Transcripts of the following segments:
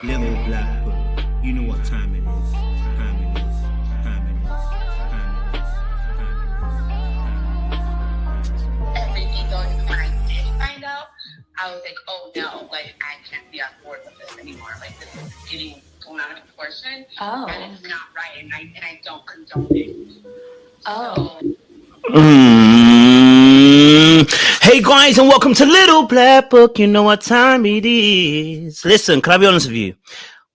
Little black book, you know what time it is. Time it is. Time it is. Time it is. Time it is. Every ego when I did find out, I was like, oh no, like I can't be on board with this anymore. Like this is getting blown out of proportion. Oh. And it's not right, and I don't condone it. Oh. Hey guys, and welcome to Little Black Book. You know what time it is. Listen, can I be honest with you?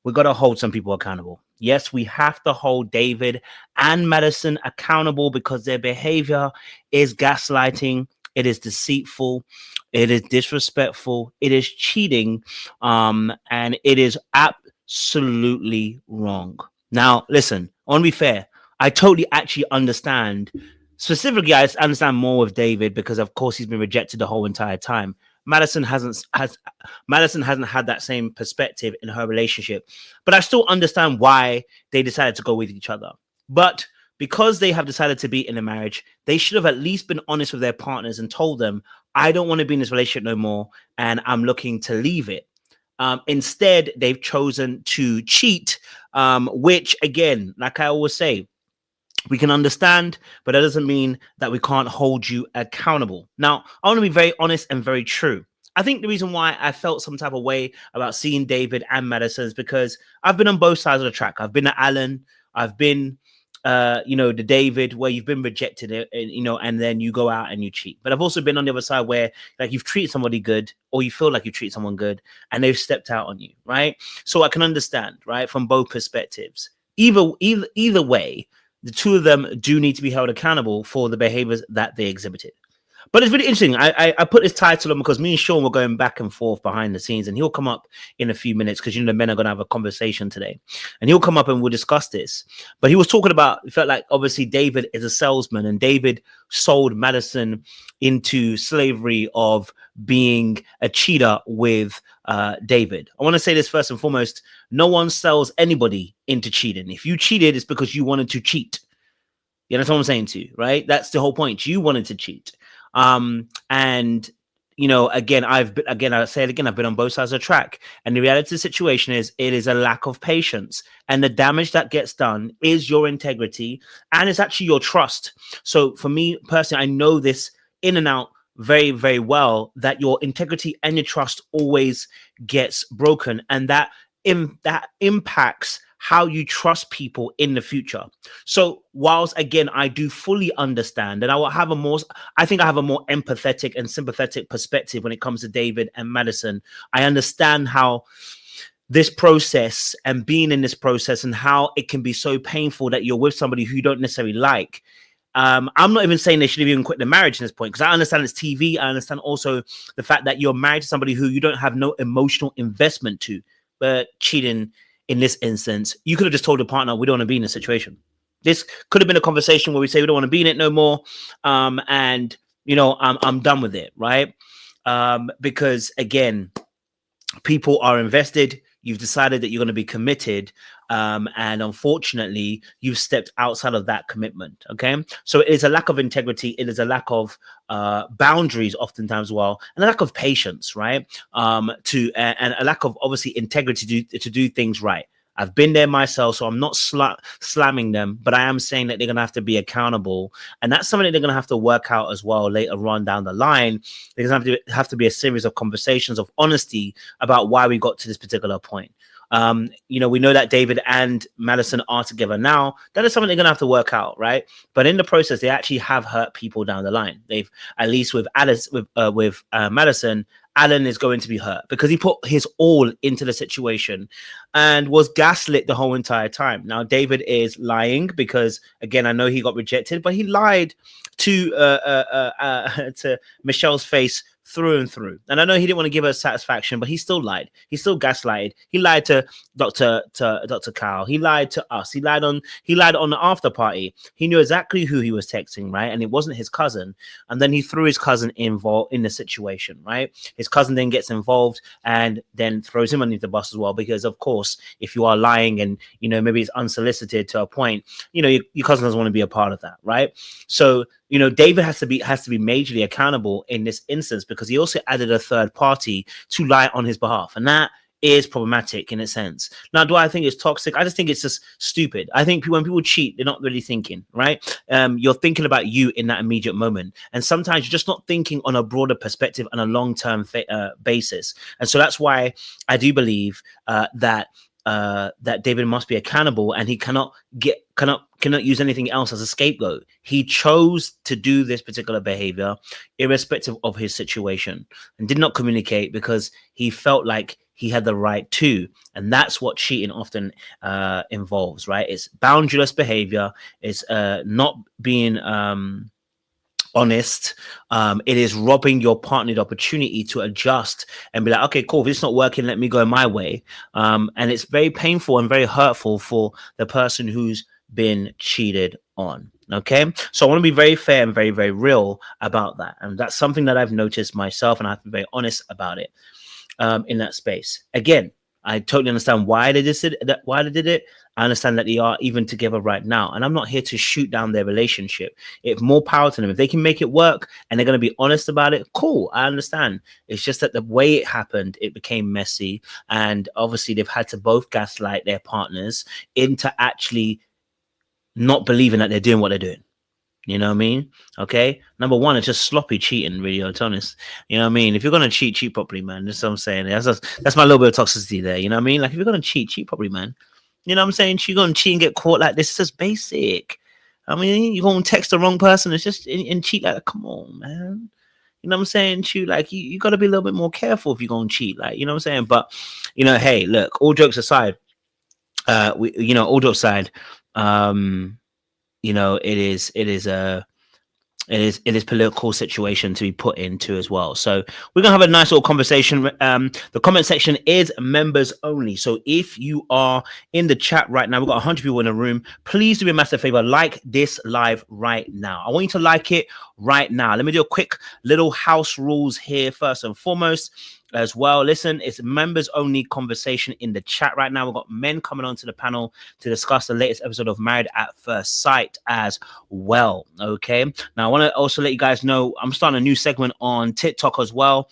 We got to hold some people accountable. Yes, we have to hold David and Madisson accountable because their behavior is gaslighting. It is deceitful. It is disrespectful. It is cheating. And it is absolutely wrong. Now, listen, I want to be fair. I totally actually understand. Specifically, I understand more with David because, of course, he's been rejected the whole entire time. Madisson hasn't had that same perspective in her relationship, but I still understand why they decided to go with each other. But because they have decided to be in a marriage, they should have at least been honest with their partners and told them, "I don't want to be in this relationship no more, and I'm looking to leave it." Instead, they've chosen to cheat, which, again, like I always say, we can understand, but that doesn't mean that we can't hold you accountable. Now, I want to be very honest and very true. I think the reason why I felt some type of way about seeing David and Madisson is because I've been on both sides of the track. I've been at Alan. I've been, the David where you've been rejected, and then you go out and you cheat. But I've also been on the other side where like you've treated somebody good, or you feel like you treat someone good, and they've stepped out on you, right? So I can understand, right, from both perspectives. Either way, the two of them do need to be held accountable for the behaviors that they exhibited. But it's really interesting. I put this title on because me and Sean were going back and forth behind the scenes, and he'll come up in a few minutes because, the men are going to have a conversation today. And he'll come up and we'll discuss this. But he was talking about, it felt like obviously David is a salesman, and David sold Madisson into slavery of being a cheater with David. I want to say this first and foremost. No one sells anybody into cheating. If you cheated, it's because you wanted to cheat. You know what I'm saying to you, right? That's the whole point. You wanted to cheat. Again, I've been on both sides of the track, and the reality of the situation is it is a lack of patience, and the damage that gets done is your integrity, and it's actually your trust. So for me personally, I know this in and out very, very well, that your integrity and your trust always gets broken, and that impacts how you trust people in the future. So whilst, again, I do fully understand, and I have a more empathetic and sympathetic perspective when it comes to David and Madisson. I understand how this process and being in this process and how it can be so painful that you're with somebody who you don't necessarily like. I'm not even saying they should have even quit the marriage at this point, because I understand it's TV. I understand also the fact that you're married to somebody who you don't have no emotional investment to. But cheating in this instance, you could have just told the partner, we don't want to be in this situation. This could have been a conversation where we say we don't want to be in it no more. I'm done with it, right? Because again, people are invested. You've decided that you're going to be committed. And unfortunately, you've stepped outside of that commitment. Okay. So it is a lack of integrity. It is a lack of boundaries oftentimes as well, and a lack of patience, right? And a lack of obviously integrity to do things right. I've been there myself, so I'm not slamming them, but I am saying that they're going to have to be accountable. And that's something that they're going to have to work out as well later on down the line. There's going to have to be a series of conversations of honesty about why we got to this particular point. We know that David and Madisson are together now. That is something they're going to have to work out, right? But in the process, they actually have hurt people down the line. They've, at least with Madisson, Alan is going to be hurt because he put his all into the situation and was gaslit the whole entire time. Now, David is lying because, again, I know he got rejected, but he lied to Michelle's face through and through. And I know he didn't want to give her satisfaction, but he still lied. He still gaslighted. He lied to Dr. Kyle. He lied to us. He lied on the after party. He knew exactly who he was texting, right? And it wasn't his cousin. And then he threw his cousin involved in the situation, right? His cousin then gets involved and then throws him underneath the bus as well, because of course, if you are lying and, maybe it's unsolicited to a point, your cousin doesn't want to be a part of that, right? So, David has to be majorly accountable in this instance because he also added a third party to lie on his behalf. And that is problematic in a sense. Now, do I think it's toxic? I just think it's just stupid. I think when people cheat, they're not really thinking, right? You're thinking about you in that immediate moment. And sometimes you're just not thinking on a broader perspective and a long-term basis. And so that's why I do believe that David must be accountable, and he cannot use anything else as a scapegoat. He chose to do this particular behavior irrespective of his situation, and did not communicate because he felt like he had the right to. And that's what cheating often involves, right? It's boundaryless behavior. It's not being honest. It is robbing your partner the opportunity to adjust and be like, okay, cool, if it's not working, let me go my way. And it's very painful and very hurtful for the person who's been cheated on. Okay, so I want to be very fair and very, very real about that. And that's something that I've noticed myself, and I have to be very honest about it in that space. Again, I totally understand why they did it. I understand that they are even together right now. And I'm not here to shoot down their relationship. It's more power to them. If they can make it work and they're going to be honest about it, cool, I understand. It's just that the way it happened, it became messy. And obviously they've had to both gaslight their partners into actually not believing that they're doing what they're doing. You know what I mean? Okay. Number one, it's just sloppy cheating, really, to be honest. You know what I mean? If you're gonna cheat properly, man. That's what I'm saying. That's my little bit of toxicity there. You know what I mean? Like, if you're gonna cheat properly, man. You know what I'm saying? You're gonna cheat and get caught like this. It's just basic. I mean, you're gonna text the wrong person. It's just and cheat like, come on, man. You know what I'm saying? Cheat like you gotta be a little bit more careful if you're gonna cheat. Like, you know what I'm saying? But hey, look, all jokes aside, all jokes aside, it is political situation to be put into as well. So we're gonna have a nice little conversation. The comment section is members only. So if you are in the chat right now, we've got 100 people in the room. Please do me a massive favor, like this live right now. I want you to like it right now. Let me do a quick little house rules here first and foremost as well. Listen, it's members only conversation in the chat right now. We've got men coming onto the panel to discuss the latest episode of Married at First Sight as well. Okay. Now I want to also let you guys know I'm starting a new segment on TikTok as well.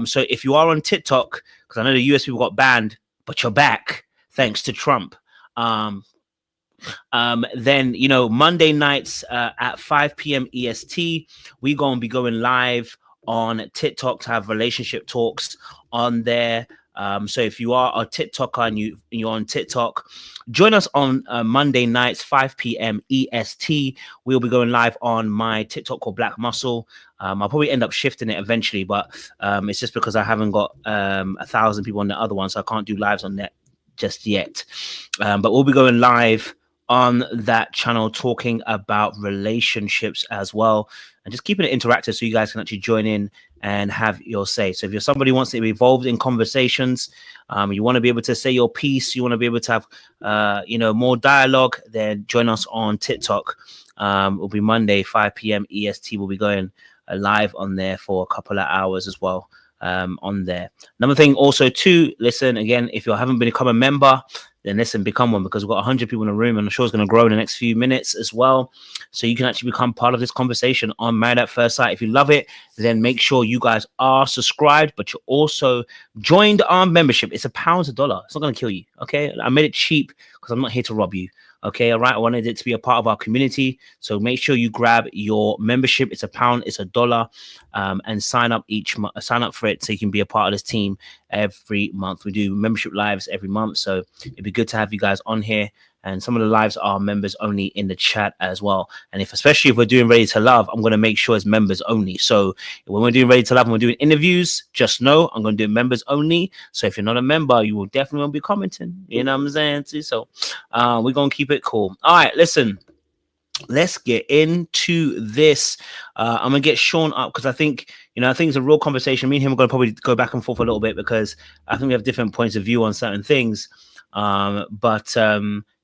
So if you are on TikTok, because I know the US people got banned, but you're back thanks to Trump. Then Monday nights at 5 p.m. EST, we're gonna be going live on TikTok to have relationship talks on there. So if you are a TikToker and you're on TikTok, join us on Monday nights, 5 p.m. EST. We'll be going live on my TikTok called Black Muscle. I'll probably end up shifting it eventually, but it's just because I haven't got 1,000 people on the other one, so I can't do lives on that just yet. But we'll be going live on that channel talking about relationships as well, and just keeping it interactive so you guys can actually join in and have your say. So if you're somebody who wants to be involved in conversations, you want to be able to say your piece, you want to be able to have more dialogue, then join us on TikTok. It'll be Monday 5 p.m. EST. We'll be going live on there for a couple of hours as well. On there. Another thing also too, listen, again, if you haven't become a member, then listen, become one, because we've got 100 people in the room and I'm sure it's going to grow in the next few minutes as well. So you can actually become part of this conversation on Married at First Sight. If you love it, then make sure you guys are subscribed, but you also joined our membership. It's £1 a dollar. It's not going to kill you. Okay. I made it cheap because I'm not here to rob you. Okay, all right. I wanted it to be a part of our community, so make sure you grab your membership. It's £1, it's $1, and sign up sign up for it so you can be a part of this team every month. We do membership lives every month, so it'd be good to have you guys on here. And some of the lives are members only in the chat as well. And especially if we're doing Ready to Love, I'm going to make sure it's members only. So when we're doing Ready to Love and we're doing interviews, just know I'm going to do members only. So if you're not a member, you will definitely be commenting. You know what I'm saying? So we're going to keep it cool. All right, listen. Let's get into this. I'm gonna get Sean up because I think it's a real conversation. Me and him are gonna probably go back and forth a little bit because I think we have different points of view on certain things.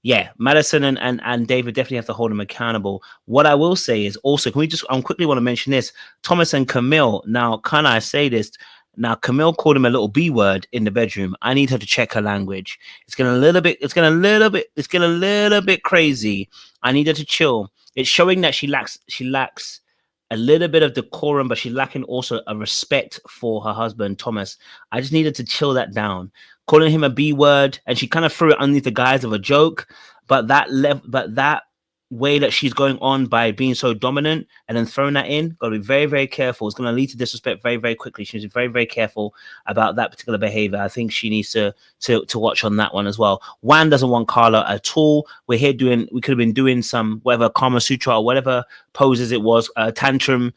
Yeah, Madisson and David definitely have to hold him accountable. What I will say is also, can we just quickly want to mention this, Thomas and Camille. Now, can I say this? Now, Camille called him a little B word in the bedroom. I need her to check her language. It's getting a little bit crazy. I need her to chill. It's showing that she lacks a little bit of decorum, but she's lacking also a respect for her husband, Thomas. I just needed to chill that down calling him a B word, and she kind of threw it underneath the guise of a joke. But that way that she's going on by being so dominant and then throwing that in, got to be very, very careful. It's going to lead to disrespect very, very quickly. She needs to be very, very careful about that particular behavior. I think she needs to watch on that one as well. Juan doesn't want Carla at all. We could have been doing some whatever Kama Sutra or whatever poses it was, tantrum,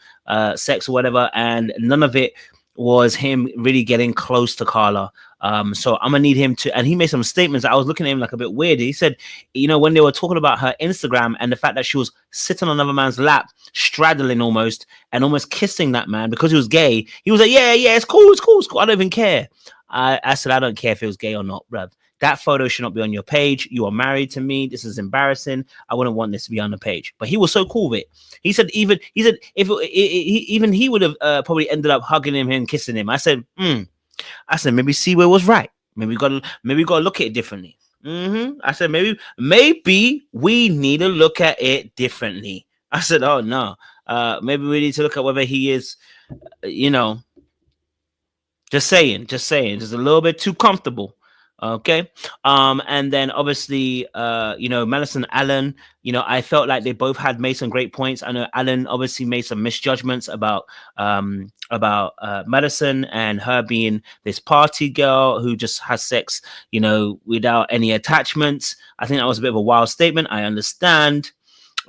sex or whatever, and none of it was him really getting close to Carla. So I'm gonna need him to, and he made some statements that I was looking at him like a bit weird. He said, when they were talking about her Instagram and the fact that she was sitting on another man's lap, straddling almost kissing that man because he was gay, he was like, yeah, it's cool, I don't even care. I said, I don't care if it was gay or not, bruv. That photo should not be on your page. You are married to me. This is embarrassing. I wouldn't want this to be on the page. But he was so cool with it. He said if even he would have probably ended up hugging him and kissing him. I said, maybe Seaway was right. Maybe we got to look at it differently. I said maybe we need to look at it differently. I said, oh no, maybe we need to look at whether he is, just saying, just a little bit too comfortable. Okay. And then obviously, Madisson, Alan, I felt like they both had made some great points. I know Alan obviously made some misjudgments about Madisson and her being this party girl who just has sex, without any attachments. I think that was a bit of a wild statement. I understand.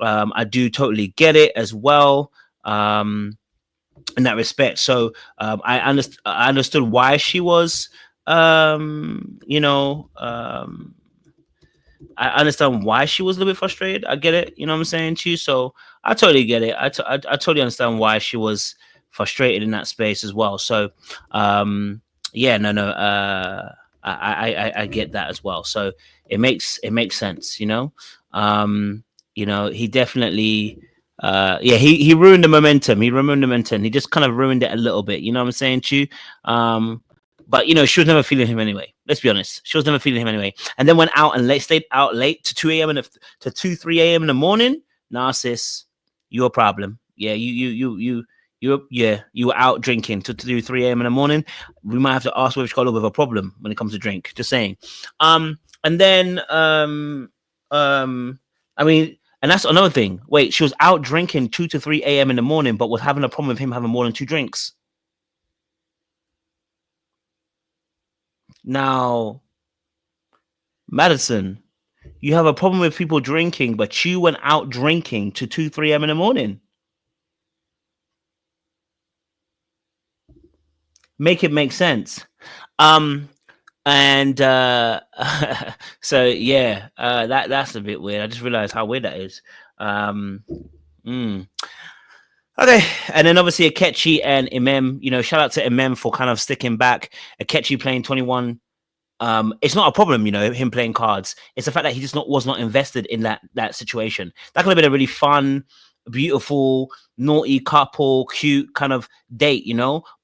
I do totally get it as well. In that respect. So, I understood why she was, I understand why she was a little bit frustrated. I get it. You know what I'm saying to you? So I totally get it. I totally understand why she was frustrated in that space as well. So, I get that as well. So it makes sense, he definitely, he ruined the momentum. He just kind of ruined it a little bit. You know what I'm saying to you? But she was never feeling him anyway. Let's be honest. She was never feeling him anyway. And then went out and stayed out late to 2 a.m. to 3 a.m. in the morning. Nah, sis, you a problem. Yeah, you were out drinking to 2, 3 a.m. in the morning. We might have to ask whether she got a little bit of a problem when it comes to drink. Just saying. And then and that's another thing. Wait, she was out drinking 2 to 3 a.m. in the morning, but was having a problem with him having more than 2 drinks. Now, Madisson, you have a problem with people drinking, but you went out drinking to 2, 3 a.m. in the morning. Make it make sense. So yeah, that's a bit weird. I just realized how weird that is. Okay, and then obviously Akechi and Imem, shout out to Imem for kind of sticking back. Akechi playing 21. It's not a problem, him playing cards. It's the fact that he just was not invested in that situation. That could have been a really fun, beautiful, naughty couple, cute kind of date,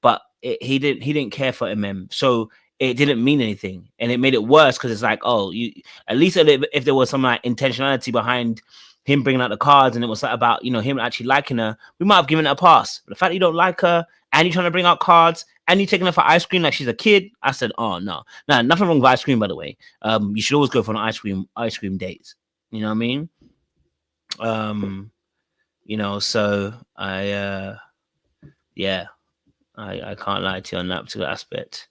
but he didn't care for Imem. So it didn't mean anything, and it made it worse because it's like, oh, at least if there was some like intentionality behind him bringing out the cards and it was like about him actually liking her, we might have given it a pass. But the fact that you don't like her and you're trying to bring out cards and you're taking her for ice cream like she's a kid, I said, oh no, nothing wrong with ice cream, by the way. You should always go for an ice cream dates. You know what I mean? So I can't lie to you on that particular aspect.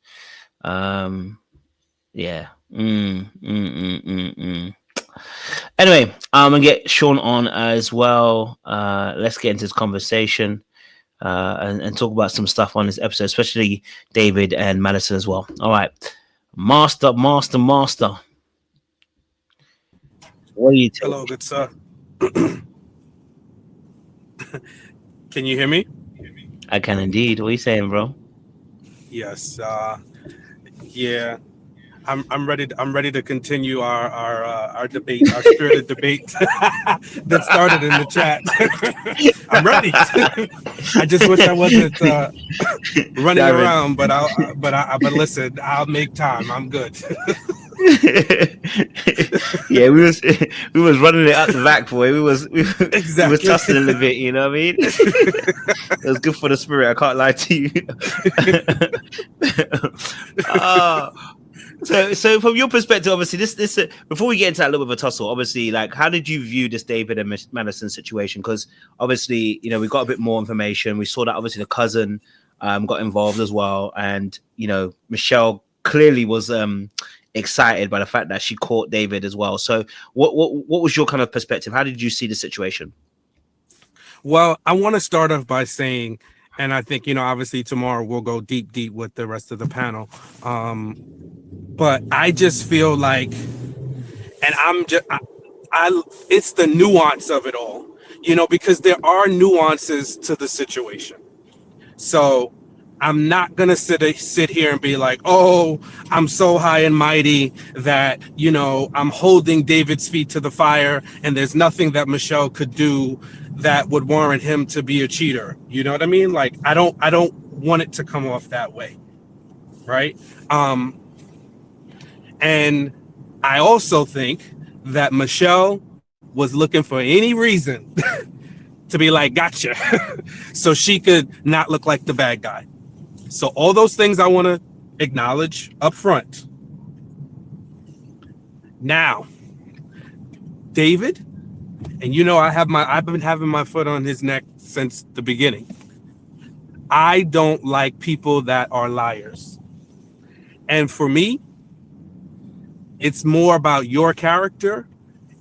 Anyway, I'm gonna get Sean on as well. Let's get into this conversation and talk about some stuff on this episode, especially David and Madisson as well. All right, Master. What are you telling? Hello, good sir. Can you hear me? I can indeed. What are you saying, bro? Yes. Yeah. I'm ready to continue our debate, our spirited debate that started in the chat. I'm ready. I just wish I wasn't running around, but listen, I'll make time. I'm good. Yeah, we was running it up the back, boy. We was tussling a little bit, you know what I mean? It was good for the spirit. I can't lie to you. So from your perspective, obviously, this before we get into that little bit of a tussle, obviously, like, how did you view this David and Madison situation? Because obviously, you know, we got a bit more information. We saw that obviously the cousin got involved as well, and you know, Michelle clearly was excited by the fact that she caught David as well. So, what was your kind of perspective? How did you see the situation? Well, I want to start off by saying, and I think, you know, obviously tomorrow we'll go deep with the rest of the panel. But I just feel like, and it's the nuance of it all, you know, because there are nuances to the situation. So I'm not going to sit here and be like, oh, I'm so high and mighty that, you know, I'm holding David's feet to the fire and there's nothing that Michelle could do that would warrant him to be a cheater. You know what I mean? Like, I don't want it to come off that way. Right. And I also think that Michelle was looking for any reason to be like, gotcha, so she could not look like the bad guy. So all those things I want to acknowledge up front. Now, David, and you know, I've been having my foot on his neck since the beginning. I don't like people that are liars. And for me, it's more about your character.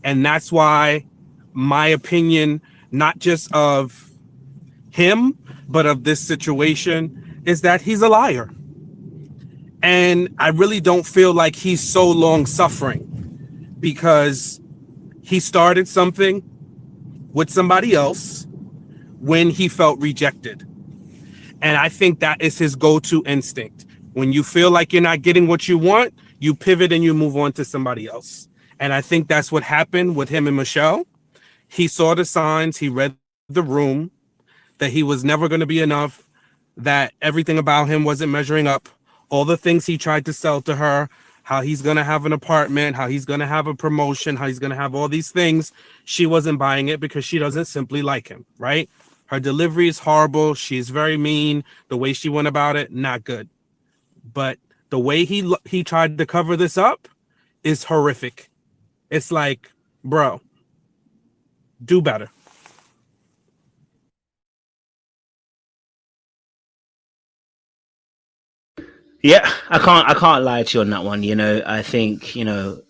And that's why my opinion, not just of him, but of this situation, is that he's a liar. And I really don't feel like he's so long suffering, because he started something with somebody else when he felt rejected. And I think that is his go-to instinct. When you feel like you're not getting what you want, you pivot and you move on to somebody else. And I think that's what happened with him and Michelle. He saw the signs, he read the room, that he was never going to be enough, that everything about him wasn't measuring up. All the things he tried to sell to her, how he's going to have an apartment, how he's going to have a promotion, how he's going to have all these things, she wasn't buying it because she doesn't simply like him, right? Her delivery is horrible. She's very mean. The way she went about it, not good. But the way he tried to cover this up is horrific. It's like, bro, do better. Yeah, I can't lie to you on that one. You know, I think, you know,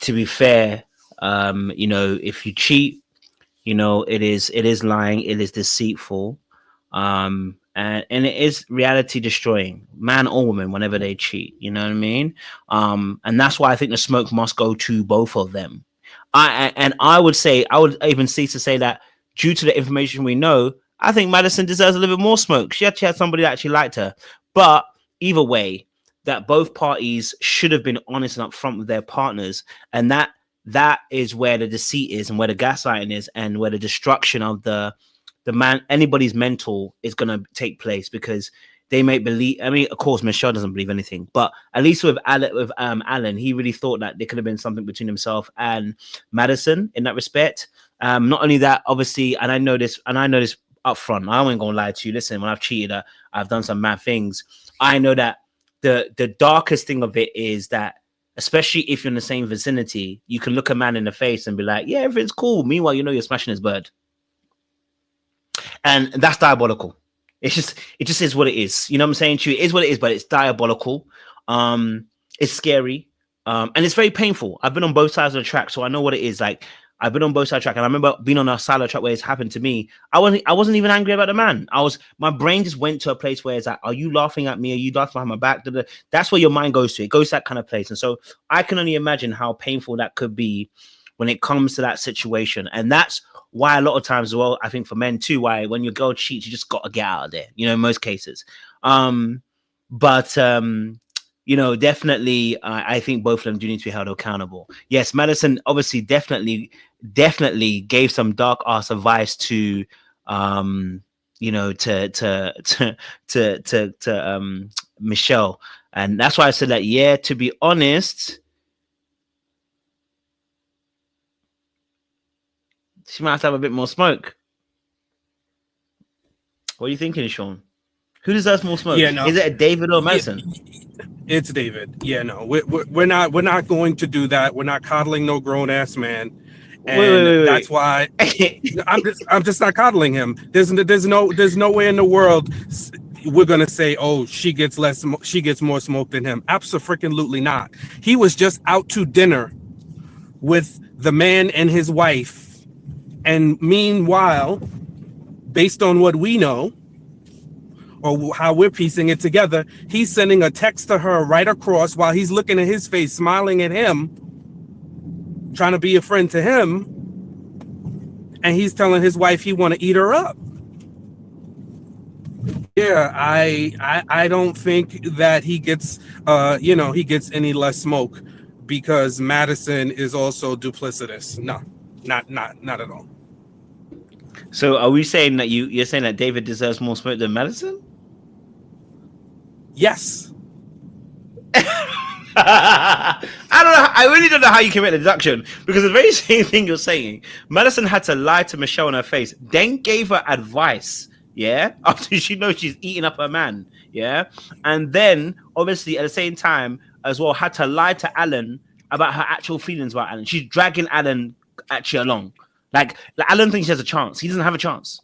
to be fair, you know, if you cheat, you know, it is lying, it is deceitful, and it is reality destroying, man or woman, whenever they cheat. You know what I mean? And that's why I think the smoke must go to both of them. I would say, I would even cease to say that due to the information we know, I think Madison deserves a little bit more smoke. She actually had somebody that actually liked her, but either way, that both parties should have been honest and upfront with their partners, and that is where the deceit is, and where the gaslighting is, and where the destruction of the man, anybody's mental, is going to take place, because they may believe. I mean, of course, Michelle doesn't believe anything, but at least with Alan, he really thought that there could have been something between himself and Madison in that respect. Not only that, obviously, and I know this up front. I ain't gonna lie to you. Listen, when I've cheated, I've done some mad things. I know that the darkest thing of it is that, especially if you're in the same vicinity, you can look a man in the face and be like, yeah, everything's cool. Meanwhile, you know you're smashing his bird. And that's diabolical. It just is what it is. You know what I'm saying to you? It is what it is, but it's diabolical. It's scary. And it's very painful. I've been on both sides of the track, so I know what it is. Like, I've been on both sides of the track, and I remember being on a side of the track where it's happened to me. I wasn't even angry about the man. My brain just went to a place where it's like, are you laughing at me? Are you laughing behind my back? That's where your mind goes to. It goes to that kind of place. And so I can only imagine how painful that could be when it comes to that situation. And that's why a lot of times as well, I think for men too, why when your girl cheats, you just got to get out of there, you know, in most cases. But you know, definitely, I think both of them do need to be held accountable. Yes, Madison obviously definitely gave some dark ass advice to, you know, to Michelle, and that's why I said that. Yeah, to be honest, she might have to have a bit more smoke. What are you thinking, Sean? Who deserves more smoke? Yeah, no. Is it a David or Madison? It's David. Yeah, no, we're not going to do that. We're not coddling no grown ass man, and Wait. that's why I'm just not coddling him. There's no way in the world we're gonna say, oh, she gets more smoke than him. Abso-freaking-lutely not. He was just out to dinner with the man and his wife, and meanwhile, based on what we know, or how we're piecing it together, he's sending a text to her right across while he's looking at his face, smiling at him, trying to be a friend to him, and he's telling his wife he want to eat her up. Yeah, I don't think that he gets he gets any less smoke because Madison is also duplicitous. No, not at all. So are we saying that you're saying that David deserves more smoke than Madison? Yes. I don't know. I really don't know how you can make the deduction because the very same thing you're saying. Madison had to lie to Michelle in her face, then gave her advice. Yeah, after she knows she's eating up her man. Yeah, and then obviously at the same time as well had to lie to Alan about her actual feelings about Alan. She's dragging Alan actually along. Like Alan thinks he has a chance. He doesn't have a chance.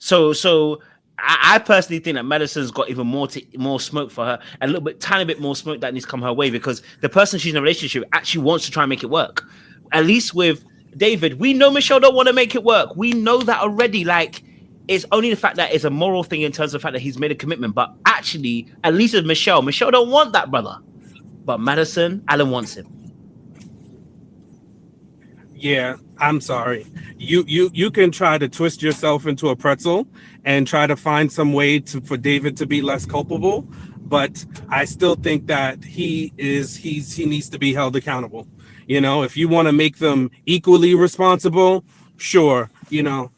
So I personally think that Madison's got even more smoke for her, and a little bit, tiny bit more smoke that needs to come her way because the person she's in a relationship with actually wants to try and make it work. At least with David, we know Michelle don't want to make it work. We know that already. Like, it's only the fact that it's a moral thing in terms of the fact that he's made a commitment. But actually, at least with Michelle don't want that brother. But Madison, Alan wants him. Yeah, I'm sorry. You can try to twist yourself into a pretzel and try to find some way for David to be less culpable, but I still think that he needs to be held accountable. You know, if you want to make them equally responsible, sure,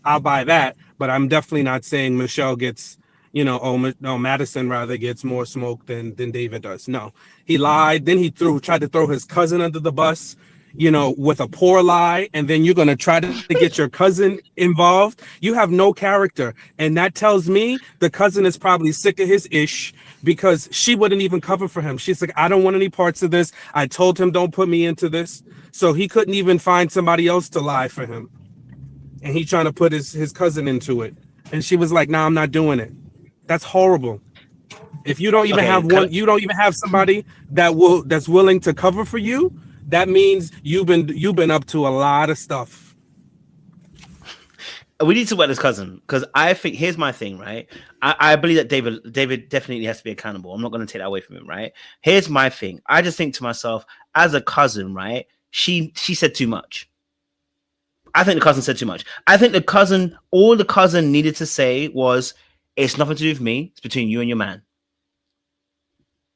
I'll buy that, but I'm definitely not saying Michelle gets, Madison rather gets more smoke than David does. No, he lied. Then he tried to throw his cousin under the bus, with a poor lie, and then you're going to try to get your cousin involved. You have no character. And that tells me the cousin is probably sick of his ish because she wouldn't even cover for him. She's like, I don't want any parts of this. I told him, don't put me into this. So he couldn't even find somebody else to lie for him. And he trying to put his cousin into it. And she was like, nah, I'm not doing it. That's horrible. If you don't even you don't even have somebody that's willing to cover for you, that means you've been up to a lot of stuff. We need to work this cousin because I think here's my thing, right? I believe that David definitely has to be accountable. I'm not going to take that away from him, right? Here's my thing. I just think to myself, as a cousin, right? She said too much. I think the cousin said too much. I think all the cousin needed to say was, it's nothing to do with me. It's between you and your man.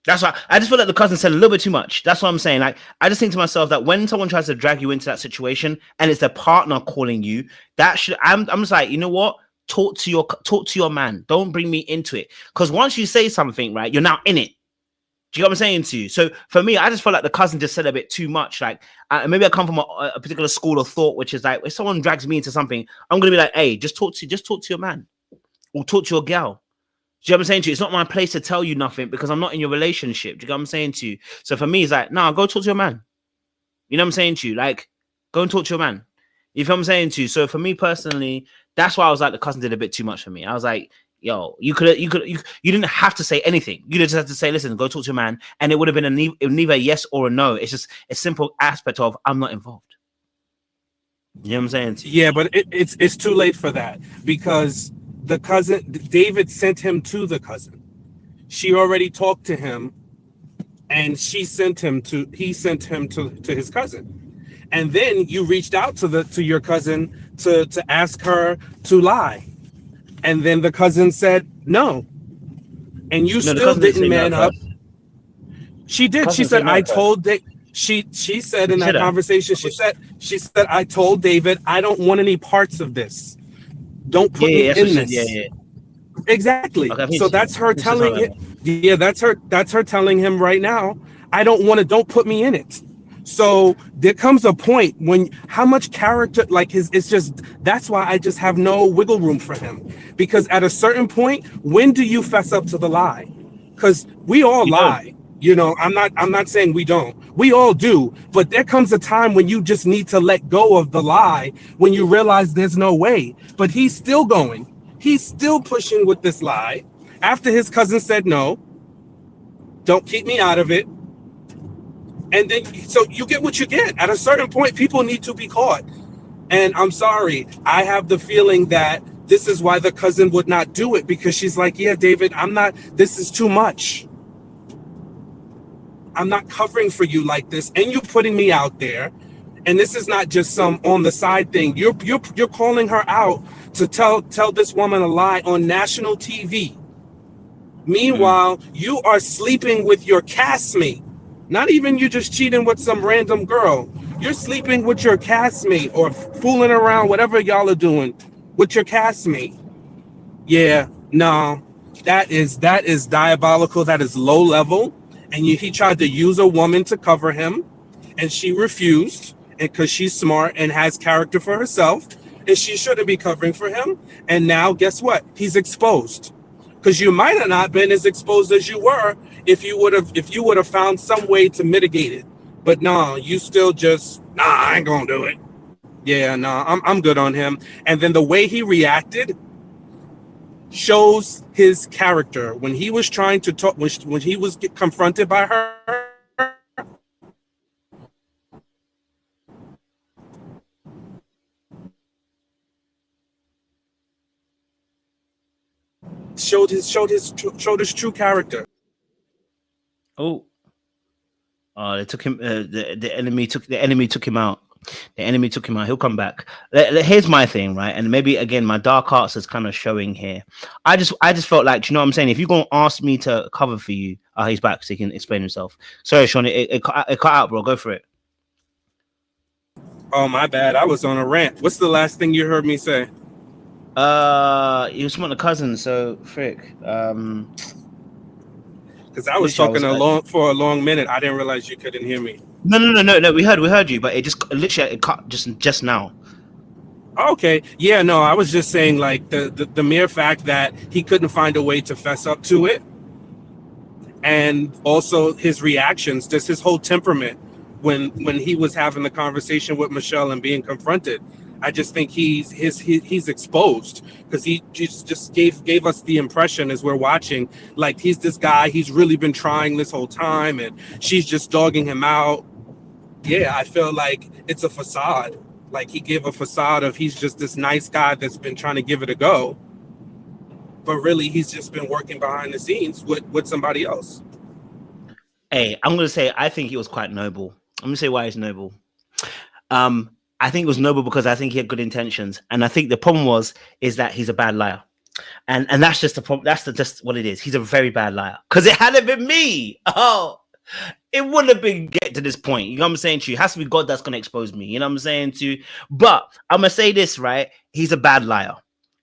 That's why I just feel like the cousin said a little bit too much. That's what I'm saying. Like, I just think to myself that when someone tries to drag you into that situation and it's their partner calling you, I'm just like, you know what? Talk to your man. Don't bring me into it. Because once you say something, right, you're now in it. Do you know what I'm saying to you? So for me, I just feel like the cousin just said a bit too much. Like, maybe I come from a particular school of thought, which is like, if someone drags me into something, I'm gonna be like, hey, just talk to your man, or talk to your girl. Do you know what I'm saying to you? It's not my place to tell you nothing because I'm not in your relationship. Do you know what I'm saying to you? So for me, it's like, no, go talk to your man. You know what I'm saying to you? Like, go and talk to your man. You know what I'm saying to you? So for me personally, that's why I was like, the cousin did a bit too much for me. I was like, yo, you didn't have to say anything. You just had to say, listen, go talk to your man. And it would have been neither a yes or a no. It's just a simple aspect of, I'm not involved. You know what I'm saying to you? Yeah, but it's too late for that because the cousin, David sent him to the cousin. She already talked to him and he sent him to his cousin. And then you reached out to your cousin to ask her to lie. And then the cousin said no. And you still didn't man up. She did. She said, I told David. She said in that conversation, she said, I told David, I don't want any parts of this. Don't put me in this. Yeah. Exactly. Okay, so that's her telling it. Yeah, that's her telling him right now, don't put me in it. So there comes a point when how much character, like it's just, that's why I just have no wiggle room for him. Because at a certain point, when do you fess up to the lie? Because we all You don't. lie. I'm not saying we don't. We all do. But there comes a time when you just need to let go of the lie when you realize there's no way. But he's still going. He's still pushing with this lie. After his cousin said no, don't keep me out of it. And then, so you get what you get. At a certain point, people need to be caught. And I'm sorry, I have the feeling that this is why the cousin would not do it, because she's like, yeah, David, this is too much. I'm not covering for you like this. And you're putting me out there. And this is not just some on the side thing. You're calling her out to tell this woman a lie on national TV. Meanwhile, you are sleeping with your castmate. Not even you just cheating with some random girl. You're sleeping with your castmate or fooling around, whatever y'all are doing with your castmate. Yeah, no, that is diabolical. That is low level. And he tried to use a woman to cover him, and she refused, and because she's smart and has character for herself, and she shouldn't be covering for him. And now, guess what? He's exposed. Because you might have not been as exposed as you were if you would have found some way to mitigate it. But no, you still just, I ain't gonna do it. Yeah, no, I'm good on him. And then the way he reacted shows his character. When he was trying to talk, when he was confronted by her, showed his true character. Oh, they took him. The enemy took him out. The enemy took him out. He'll come back. Here's my thing, right? And maybe again, my dark arts is kind of showing here. I just felt like, you know what I'm saying? If you're gonna ask me to cover for you, he's back, so he can explain himself. Sorry, Sean, it cut out, bro. Go for it. Oh, my bad. I was on a rant. What's the last thing you heard me say? You just want the cousin, so frick. Because I was talking for a long minute. I didn't realize you couldn't hear me. No. We heard you, but it just literally it cut just now. Okay. Yeah, no, I was just saying, like, the mere fact that he couldn't find a way to fess up to it, and also his reactions, just his whole temperament when he was having the conversation with Michelle and being confronted. I just think he's exposed, because he just gave us the impression as we're watching, like, he's this guy, he's really been trying this whole time, and she's just dogging him out. Yeah, I feel like it's a facade. Like, he gave a facade of he's just this nice guy that's been trying to give it a go, but really he's just been working behind the scenes with somebody else. Hey, I'm gonna say I think he was quite noble. I'm gonna say why he's noble. I think it was noble because I think he had good intentions, and I think the problem is that he's a bad liar, and that's just the problem. That's just what it is. He's a very bad liar. Because it hadn't been me, it wouldn't have been get to this point. You know what I'm saying to you? It has to be God that's gonna expose me. You know what I'm saying to you? But I'm gonna say this, right? He's a bad liar,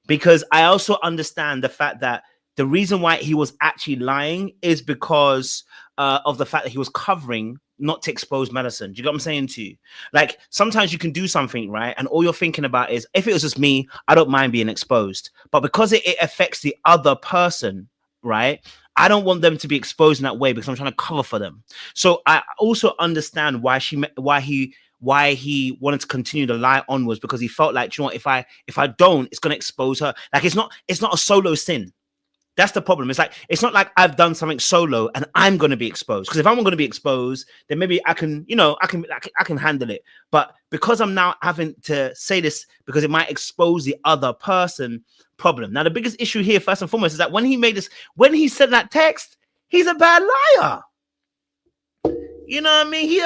because I also understand the fact that the reason why he was actually lying is because of the fact that he was covering not to expose Madisson. Do you know what I'm saying to you? Like, sometimes you can do something, right? And all you're thinking about is, if it was just me, I don't mind being exposed. But because it affects the other person, right? I don't want them to be exposed in that way, because I'm trying to cover for them. So I also understand why he wanted to continue to lie onwards, because he felt like, you know what, if I don't, it's going to expose her. Like, it's not a solo sin. That's the problem. It's like, it's not like I've done something solo and I'm going to be exposed. Because if I'm going to be exposed, then maybe I can handle it. But because I'm now having to say this because it might expose the other person, problem. Now, the biggest issue here, first and foremost, is that when he said that text, he's a bad liar. You know what I mean? He's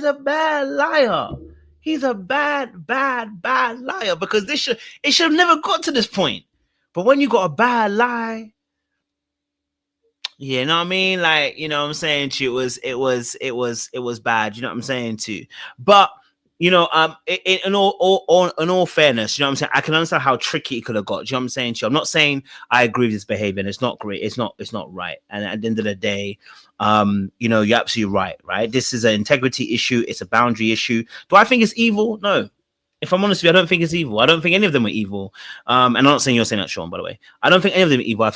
a bad liar. He's a bad liar, because it should have never got to this point. But when you got a bad lie, you know what I mean? Like, you know what I'm saying to you, it was bad. You know what I'm saying to you? But in all fairness, you know what I'm saying, I can understand how tricky it could have got. Do you know what I'm saying to you? I'm not saying I agree with this behavior, and it's not great. It's not right. And at the end of the day, you're absolutely right? This is an integrity issue. It's a boundary issue. Do I think it's evil? No. If I'm honest with you, I don't think it's evil. I don't think any of them are evil. And I'm not saying you're saying that, Sean, by the way. I don't think any of them are evil. I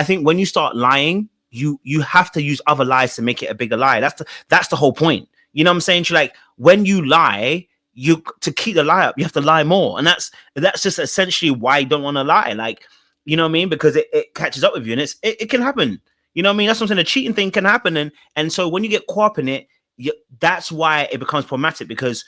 think when you start lying, you have to use other lies to make it a bigger lie. That's the whole point. You know what I'm saying? Like, when you lie, to keep the lie up, you have to lie more. And that's just essentially why you don't want to lie. Like, you know what I mean? Because it catches up with you, and it can happen. You know what I mean? That's what I'm saying. The cheating thing can happen. And so when you get caught up in it, that's why it becomes problematic, because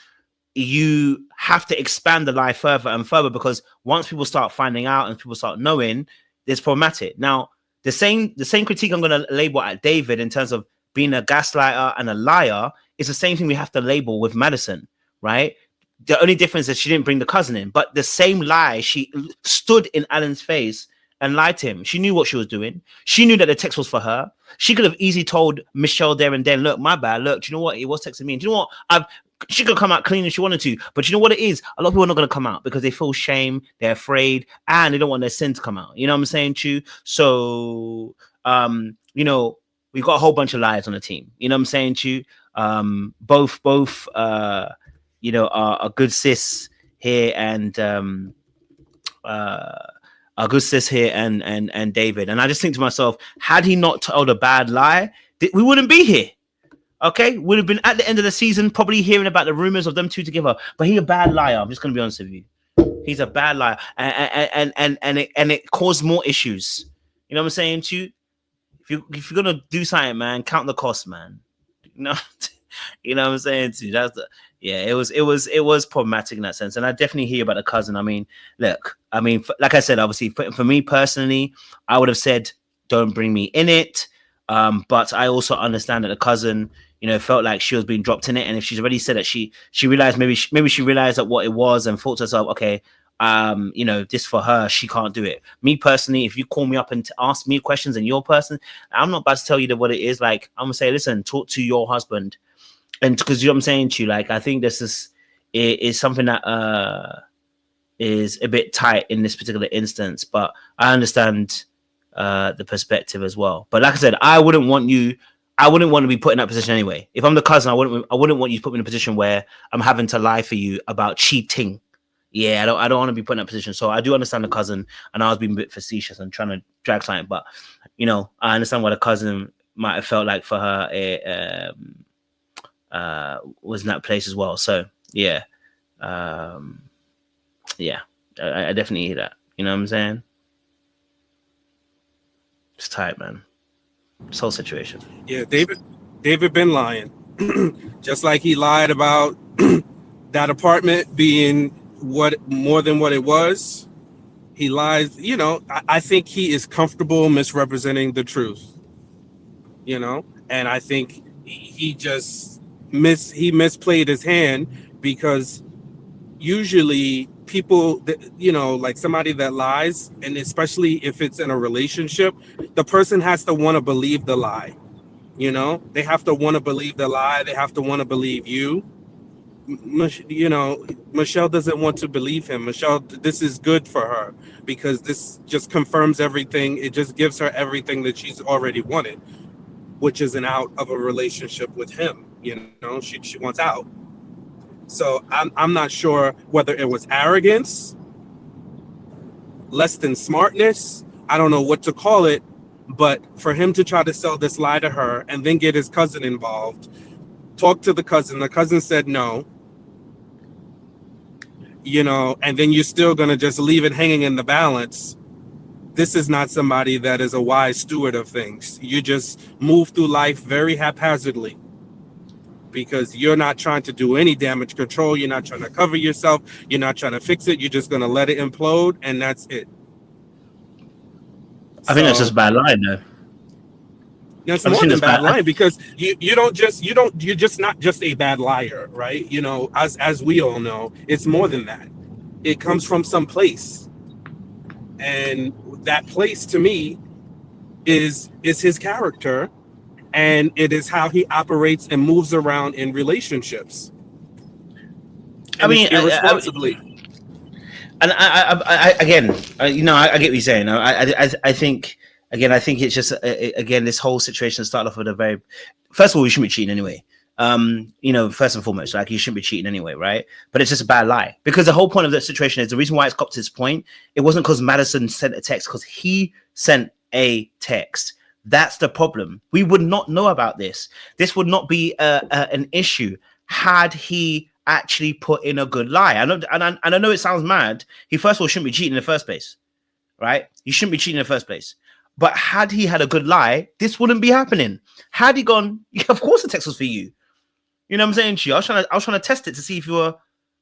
you have to expand the lie further and further, because once people start finding out and people start knowing, it's problematic. Now, the same critique I'm going to label at David in terms of being a gaslighter and a liar is the same thing we have to label with Madisson, right? The only difference is she didn't bring the cousin in, but the same lie, she stood in Alan's face and lied to him. She knew what she was doing. She knew that the text was for her. She could have easily told Michelle there and then, look, my bad. Look, do you know what? It was texting me. And do you know what? She could come out clean if she wanted to, but you know what it is? A lot of people are not going to come out because they feel shame, they're afraid, and they don't want their sin to come out. You know what I'm saying to you? So, we've got a whole bunch of liars on the team. You know what I'm saying to you? Both are good sis here and a good sis here and David. And I just think to myself, had he not told a bad lie, we wouldn't be here. Okay, would have been at the end of the season, probably hearing about the rumors of them two together. But he's a bad liar. I'm just gonna be honest with you. He's a bad liar, and it caused more issues. You know what I'm saying to you? If you're gonna do something, man, count the cost, man. You know what I'm saying to you? It was problematic in that sense, and I definitely hear about the cousin. I mean, look, like I said, obviously for me personally, I would have said, don't bring me in it. But I also understand that the cousin, felt like she was being dropped in it. And if she's already said that she realized, maybe she realized that what it was and thought to herself, okay, this for her, she can't do it. Me personally, if you call me up and ask me questions and your person, I'm not about to tell you what it is. Like, I'm gonna say, listen, talk to your husband. And because, you know what I'm saying to you, like, I think this is something that is a bit tight in this particular instance, but I understand the perspective as well. But like I said, I wouldn't want to be put in that position anyway. If I'm the cousin, I wouldn't want you to put me in a position where I'm having to lie for you about cheating. Yeah, I don't want to be put in that position. So I do understand the cousin, and I was being a bit facetious and trying to drag something, but I understand what the cousin might have felt like for her. It was in that place as well. So yeah, I definitely hear that. You know what I'm saying? It's tight, man. This whole situation. Yeah, David been lying. Just like he lied about that apartment being more than what it was. He lies, I think he is comfortable misrepresenting the truth. And I think he just misplayed his hand, because usually people that, like somebody that lies, and especially if it's in a relationship, the person has to want to believe the lie. They have to want to believe the lie. They have to want to believe you. Michelle doesn't want to believe him. Michelle, this is good for her, because this just confirms everything. It just gives her everything that she's already wanted, which is an out of a relationship with him. She wants out. So I'm not sure whether it was arrogance, less than smartness. I don't know what to call it, but for him to try to sell this lie to her and then get his cousin involved, talk to the cousin said no, and then you're still going to just leave it hanging in the balance. This is not somebody that is a wise steward of things. You just move through life very haphazardly, because you're not trying to do any damage control. You're not trying to cover yourself. You're not trying to fix it. You're just going to let it implode, and that's it. I think that's just a bad line, though. It's more than bad lying, because you're just not just a bad liar, right? As we all know, it's more than that. It comes from some place, and that place to me is his character. And it is how he operates and moves around in relationships. I mean, it's irresponsibly. And I again, you know, I get what you're saying. I think again, I think it's just again, this whole situation started off with a very. First of all, you shouldn't be cheating anyway. You know, first and foremost, like you shouldn't be cheating anyway, right? But it's just a bad lie, because the whole point of that situation is the reason why it's got to this point. It wasn't because Madisson sent a text, because he sent a text. That's the problem. We would not know about this. This would not be an issue had he actually put in a good lie. I know, and I know it sounds mad. He first of all shouldn't be cheating in the first place, right? You shouldn't be cheating in the first place. But had he had a good lie, this wouldn't be happening. Had he gone, yeah, of course the text was for you. You know what I'm saying to you? I was trying to test it to see if you were,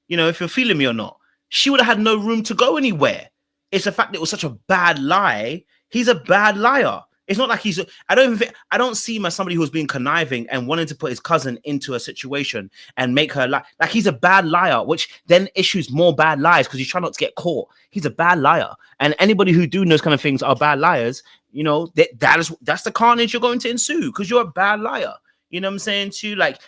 you know, if you're feeling me or not. She would have had no room to go anywhere. It's the fact that it was such a bad lie. He's a bad liar. It's not like he's. I don't see him as somebody who's being conniving and wanting to put his cousin into a situation and make her lie. Like he's a bad liar, which then issues more bad lies because he's trying not to get caught. He's a bad liar, and anybody who do those kind of things are bad liars. You know that's the carnage you're going to ensue because you're a bad liar. You know what I'm saying to you? Like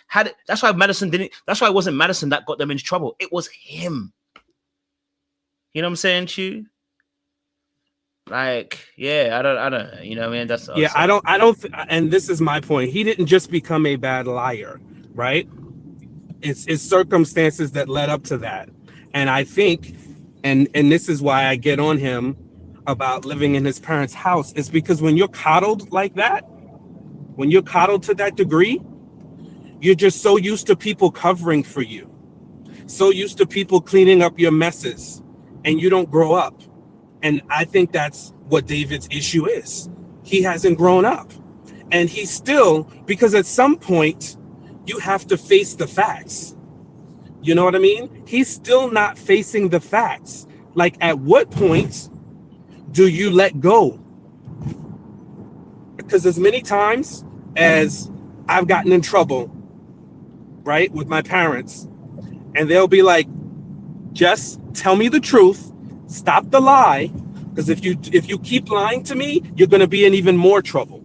that's why Madisson didn't. That's why it wasn't Madisson that got them into trouble. It was him. You know what I'm saying to you? Like, yeah, I don't, you know what I mean? That's yeah, I don't, and this is my point. He didn't just become a bad liar, right? It's circumstances that led up to that. And I think, and this is why I get on him about living in his parents' house, is because when you're coddled like that, when you're coddled to that degree, you're just so used to people covering for you, so used to people cleaning up your messes, and you don't grow up. And I think that's what David's issue is. He hasn't grown up. And he's still, because at some point, you have to face the facts. You know what I mean? He's still not facing the facts. Like, at what point do you let go? Because as many times as I've gotten in trouble, right, with my parents, and they'll be like, just tell me the truth. Stop the lie, because if you keep lying to me, you're going to be in even more trouble.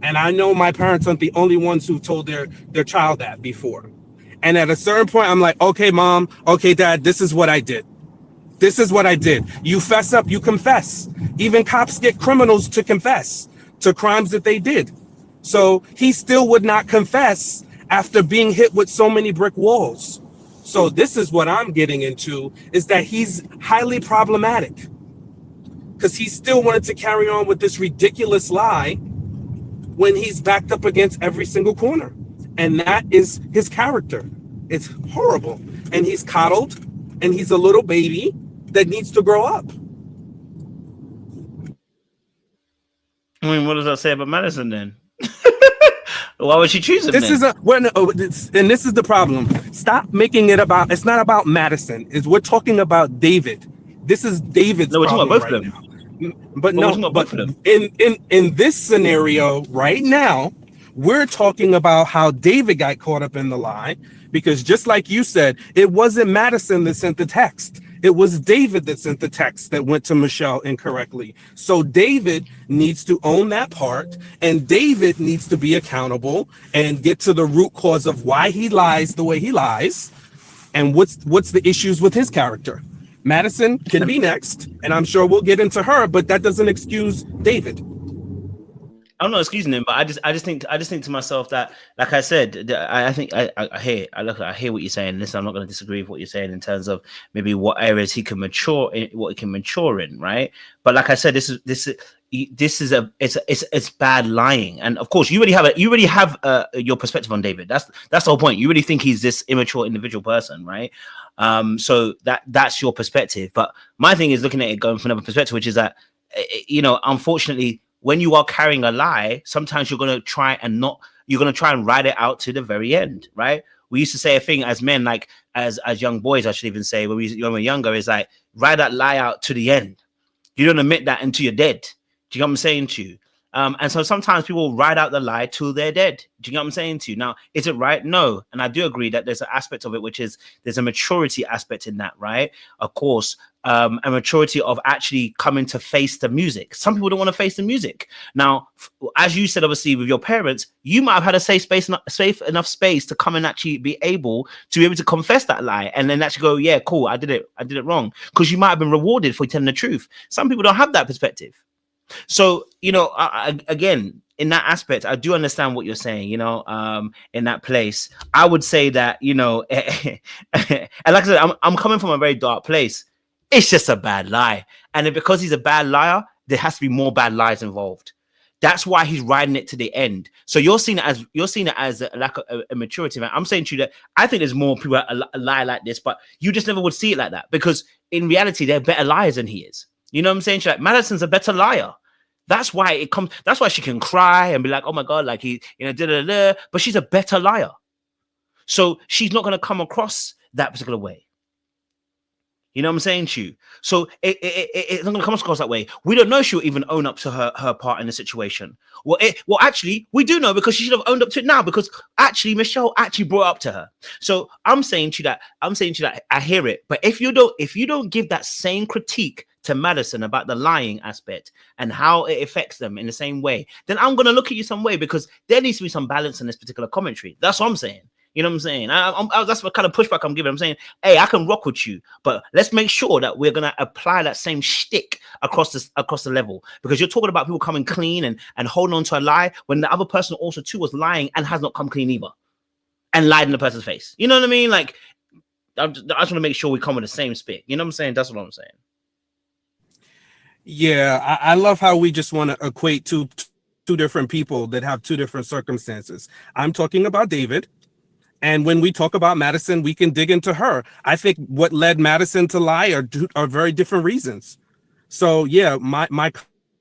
And I know my parents aren't the only ones who told their child that before. And at a certain point, I'm like, okay, mom, okay, dad, this is what I did. This is what I did. You fess up, you confess. Even cops get criminals to confess to crimes that they did. So he still would not confess after being hit with so many brick walls. So this is what I'm getting into, is that he's highly problematic because he still wanted to carry on with this ridiculous lie when he's backed up against every single corner. And that is his character. It's horrible. And he's coddled, and he's a little baby that needs to grow up. I mean, what does that say about Madisson then? Why would she choose him? This is and this is the problem. Stop making it about. It's not about Madisson. We're talking about David. This is David's problem right now. But no, but in this scenario right now, we're talking about how David got caught up in the lie, because just like you said, it wasn't Madisson that sent the text. It was David that sent the text that went to Michelle incorrectly. So David needs to own that part, and David needs to be accountable and get to the root cause of why he lies the way he lies, and what's the issues with his character. Madisson can be next, and I'm sure we'll get into her, but that doesn't excuse David. I'm not excusing him, but I just think to myself that, like I said, I think I hear what you're saying. Listen, I'm not going to disagree with what you're saying in terms of maybe what areas he can mature in, what he can mature in, right? But like I said, this is it's bad lying, and of course you already have your perspective on David. That's the whole point. You really think he's this immature individual person, right? So that's your perspective. But my thing is looking at it going from another perspective, which is that, you know, unfortunately, when you are carrying a lie, sometimes you're going to try and ride it out to the very end, right? We used to say a thing as men, like as young boys, I should even say, when we were younger, is like, ride that lie out to the end. You don't admit that until you're dead. Do you know what I'm saying to you? And so sometimes people ride out the lie till they're dead. Do you know what I'm saying to you? Now, is it right? No. And I do agree that there's an aspect of it, which is there's a maturity aspect in that, right? Of course, a maturity of actually coming to face the music. Some people don't want to face the music. Now, as you said, obviously with your parents, you might have had a safe enough space to come and actually be able to confess that lie, and then actually go, yeah, cool, I did it wrong, because you might have been rewarded for telling the truth. Some people don't have that perspective. So, again, in that aspect, I do understand what you're saying, in that place. I would say that, and like I said, I'm coming from a very dark place. It's just a bad lie. And then because he's a bad liar, there has to be more bad lies involved. That's why he's riding it to the end. So you're seeing it as a lack of a maturity, man. I'm saying to you that I think there's more people that lie like this, but you just never would see it like that, because in reality, they're better liars than he is. You know what I'm saying? Like, Madison's a better liar. That's why it comes. That's why she can cry and be like, "Oh my God," like he, but she's a better liar. So she's not going to come across that particular way. You know what I'm saying to you? So it's not going to come across that way. We don't know if she'll even own up to her part in the situation. Well, actually, we do know, because she should have owned up to it now, because actually Michelle actually brought it up to her. So I'm saying to you that I hear it, but if you don't give that same critique to Madisson about the lying aspect and how it affects them in the same way, then I'm going to look at you some way, because there needs to be some balance in this particular commentary. That's what I'm saying. You know what I'm saying? That's what kind of pushback I'm giving. I'm saying, hey, I can rock with you, but let's make sure that we're going to apply that same shtick across the level, because you're talking about people coming clean and holding on to a lie when the other person also too was lying and has not come clean either, and lied in the person's face. You know what I mean? Like, I just want to make sure we come with the same spit. You know what I'm saying? That's what I'm saying. Yeah, I love how we just want to equate two different people that have two different circumstances. I'm talking about David. And when we talk about Madisson, we can dig into her. I think what led Madisson to lie are very different reasons. So yeah, my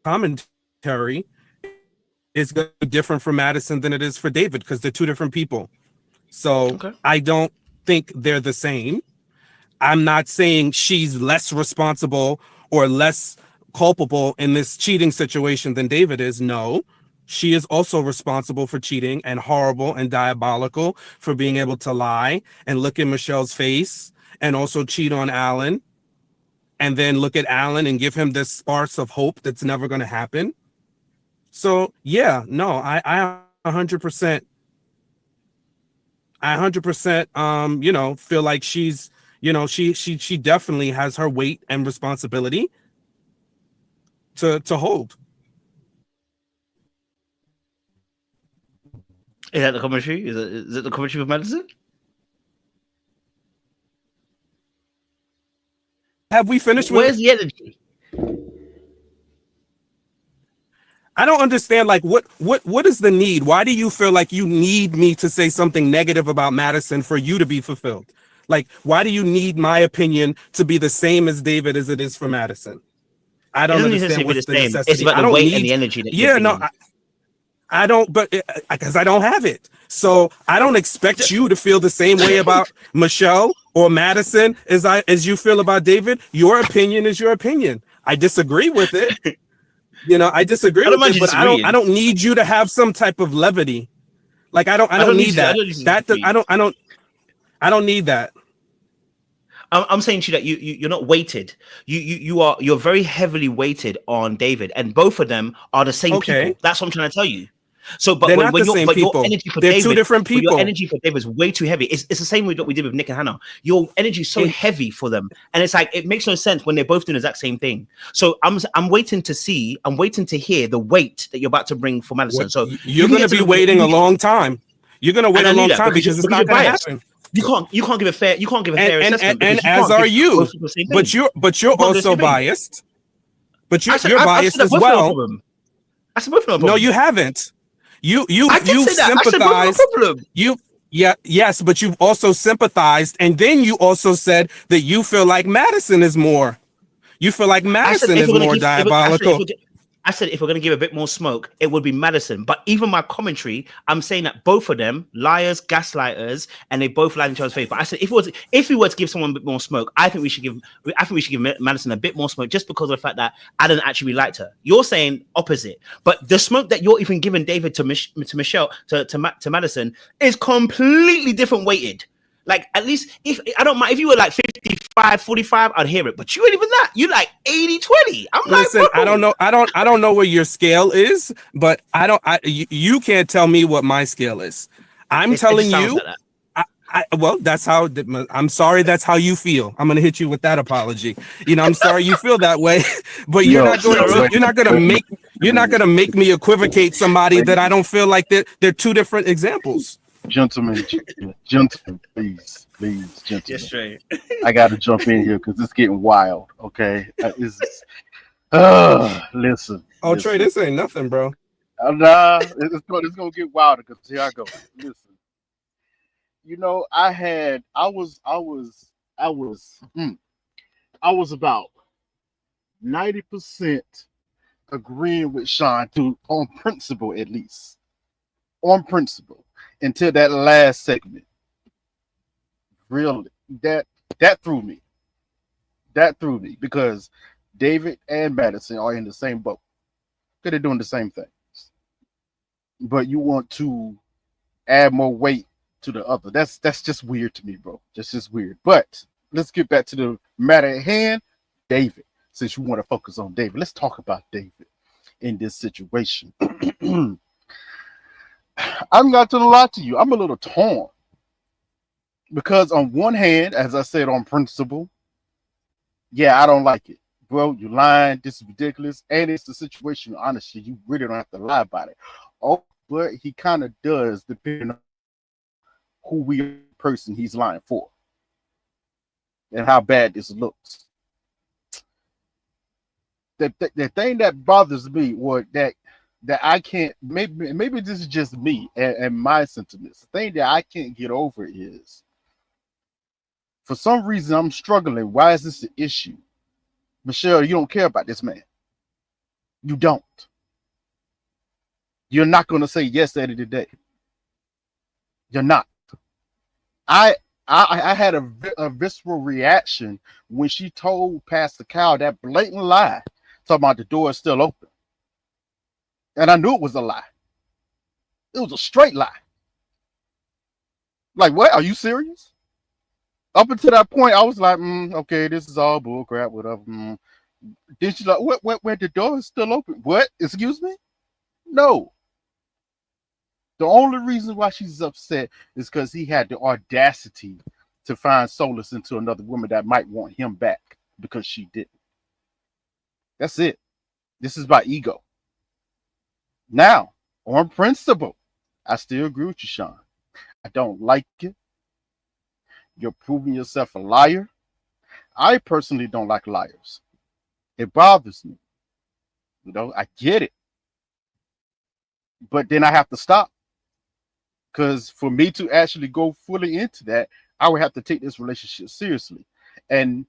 commentary is going to be different for Madisson than it is for David, because they're two different people. So okay. I don't think they're the same. I'm not saying she's less responsible or less culpable in this cheating situation than David is. No. She is also responsible for cheating, and horrible and diabolical for being able to lie and look in Michelle's face and also cheat on Alan, and then look at Alan and give him this sparse of hope that's never going to happen. So yeah, no, I 100%, feel like she's, she definitely has her weight and responsibility to hold. Is that the commentary? Is it the commentary with Madisson? Have we finished? Where's the energy? I don't understand. Like, what is the need? Why do you feel like you need me to say something negative about Madisson for you to be fulfilled? Like, why do you need my opinion to be the same as David as it is for Madisson? I don't understand what's the necessity. It's about the weight and the energy. I don't, but because I don't have it. So I don't expect you to feel the same way about Michelle or Madisson as you feel about David. Your opinion is your opinion. I disagree with it. I disagree with it, but I don't need you to have some type of levity. Like I don't need that. I don't need that. I'm saying to you that you're not weighted. You're very heavily weighted on David, and both of them are the same people. That's what I'm trying to tell you. So, but your energy for David, two different people. Your energy for David is way too heavy. It's the same way that we did with Nick and Hannah. Your energy is so heavy for them, and it's like it makes no sense when they're both doing the exact same thing. So I'm waiting to hear the weight that you're about to bring for Madisson. So you're going to be waiting a long time. You're going to wait a long time because it's not going to happen. You can't give a fair assessment. And as are you, but you're also biased. But you're biased as well. I said both of them. No, you haven't. You sympathized. Yes, but you've also sympathized, and then you also said that you feel like Madisson is more. You feel like Madisson is more diabolical. I said if we're going to give a bit more smoke, it would be Madisson. But even my commentary, I'm saying that both of them, liars, gaslighters, and they both lied in each other's face. But I said if we were to give someone a bit more smoke, I think we should give Madisson a bit more smoke, just because of the fact that I didn't actually liked her. You're saying opposite, but the smoke that you're even giving David to Michelle to Madisson is completely different weighted. Like, at least if I don't mind if you were like 50-50, 45, I'd hear it. But you ain't even that. You like 80-20. I'm Listen, like, bro. I don't know what your scale is, but you can't tell me what my scale is. I'm telling you. Like that. Well, that's how. I'm sorry. That's how you feel. I'm gonna hit you with that apology. You know, I'm sorry you feel that way, but you're not gonna make me equivocate somebody that I don't feel like they're two different examples. Gentlemen, please, gentlemen. Yes, straight. I got to jump in here because it's getting wild. Okay, listen. Oh, Trey, this ain't nothing, bro. Nah, it's gonna get wilder because here I go. Listen. You know, I was about 90% agreeing with Sean on principle, at least on principle, until that last segment. Really, that threw me. That threw me because David and Madisson are in the same boat. They're doing the same things, but you want to add more weight to the other. That's just weird to me, bro. Just weird. But let's get back to the matter at hand. David, since you want to focus on David, let's talk about David in this situation. I'm not gonna lie to you. I'm a little torn because on one hand, as I said, on principle, yeah, I don't like it, bro. You lying. This is ridiculous, and it's the situation. Honestly, you really don't have to lie about it. Oh, but he kind of does, depending on who person he's lying for and how bad this looks. The thing that bothers me, or that I can't, maybe this is just me and my sentiments. The thing that I can't get over is, for some reason, I'm struggling. Why is this an issue? Michelle, you don't care about this man. You don't. You're not going to say yes at it today. You're not. I had a visceral reaction when she told Pastor Kyle that blatant lie, talking about the door is still open. And I knew it was a lie. It was a straight lie. Like, what? Are you serious? Up until that point, I was like, okay, this is all bull crap, whatever. Then she's like, what, the door is still open? What? Excuse me? No. The only reason why she's upset is because he had the audacity to find solace into another woman that might want him back because she didn't. That's it. This is by ego. Now, on principle, I still agree with you, Sean. I don't like it. You're proving yourself a liar. I personally don't like liars. It bothers me. You know, I get it. But then I have to stop. Because for me to actually go fully into that, I would have to take this relationship seriously. And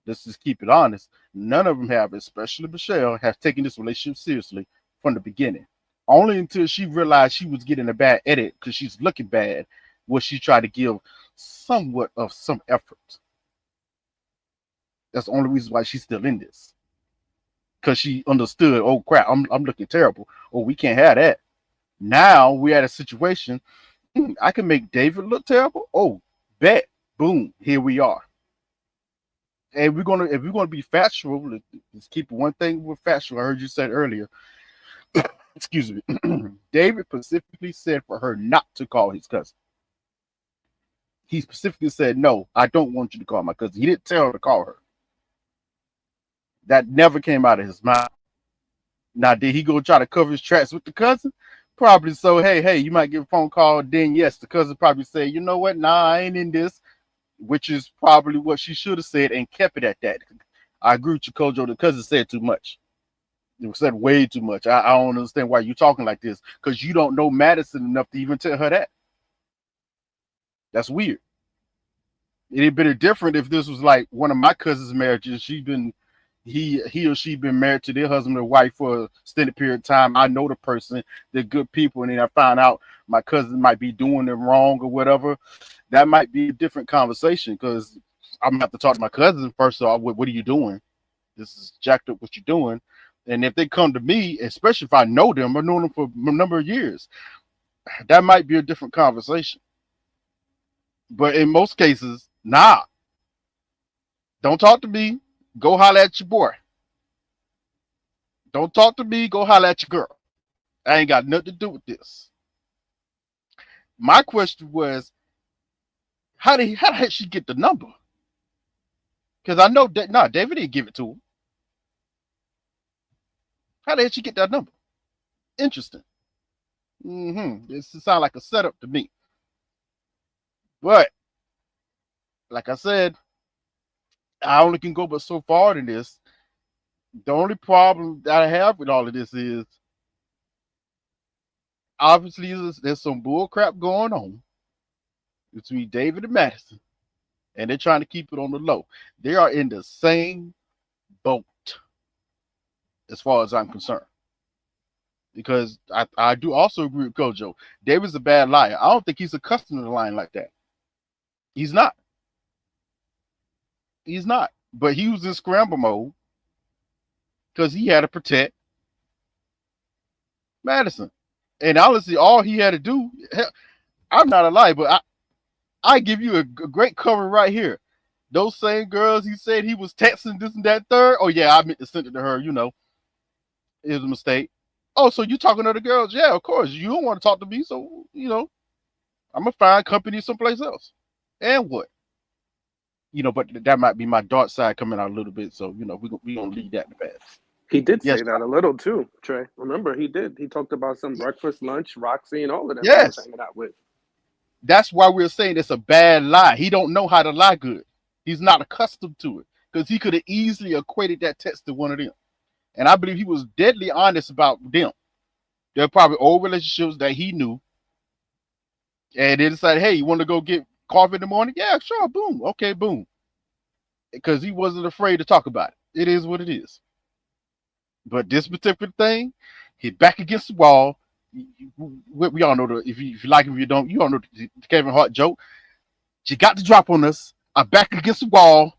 let's just keep it honest. None of them have, especially Michelle, have taken this relationship seriously from the beginning. Only until she realized she was getting a bad edit because she's looking bad, was she tried to give somewhat of some effort. That's the only reason why she's still in this. Because she understood, oh crap, I'm looking terrible. Oh, we can't have that. Now we're at a situation, I can make David look terrible. Oh, bet. Boom. Here we are. And if we're gonna be factual, let's keep one thing with factual. I heard you said earlier. Excuse me. David specifically said for her not to call his cousin. He specifically said, no, I don't want you to call my cousin. He didn't tell her to call her. That never came out of his mouth. Now, did he go try to cover his tracks with the cousin? Probably so. Hey, you might get a phone call. Then yes, the cousin probably say, you know what? Nah, I ain't in this, which is probably what she should have said and kept it at that. I agree with you, Kojo. The cousin said too much. It said way too much. I don't understand why you're talking like this, because you don't know Madisson enough to even tell her that. That's weird. It'd been different if this was like one of my cousin's marriages. He or she been married to their husband or wife for a extended period of time. I know the person, they're good people, and then I find out my cousin might be doing them wrong or whatever. That might be a different conversation, because I'm gonna have to talk to my cousin first of all. What are you doing? This is jacked up what you're doing. And if they come to me, especially if I know them, I've known them for a number of years, that might be a different conversation. But in most cases, nah. Don't talk to me. Go holler at your boy. Don't talk to me. Go holler at your girl. I ain't got nothing to do with this. My question was, how did she get the number? Because I know that David didn't give it to him. How did she get that number? Interesting. This sounds like a setup to me. But like I said, I only can go but so far in this. The only problem that I have with all of this is obviously there's some bull crap going on between David and Madisson, and they're trying to keep it on the low. They are in the same boat as far as I'm concerned. Because I do also agree with Kojo. David's a bad liar. I don't think he's accustomed to lying like that. He's not. He's not. But he was in scramble mode because he had to protect Madisson. And honestly, all he had to do, I'm not a liar, but I give you a great cover right here. Those same girls he said he was texting this and that third. Oh, yeah, I meant to send it to her, you know. It was a mistake. Oh, so you talking to the girls? Yeah, of course. You don't want to talk to me, so, you know, I'm going to find company someplace else. And what? You know, but that might be my dark side coming out a little bit, so, you know, we're going to leave that in the past. He did say that a little, too, Trey. Remember, he did. He talked about some breakfast, lunch, Roxy, and all of them. Yes. He was hanging out with. That's why we're saying it's a bad lie. He don't know how to lie good. He's not accustomed to it because he could have easily equated that text to one of them. And I believe he was deadly honest about them. They're probably old relationships that he knew. And they decided, hey, you want to go get coffee in the morning? Yeah, sure. Boom. Okay, boom. Because he wasn't afraid to talk about it. It is what it is. But this particular thing, he's back against the wall. We all know if you like him, if you don't, you all know the Kevin Hart joke. She got the drop on us. I'm back against the wall.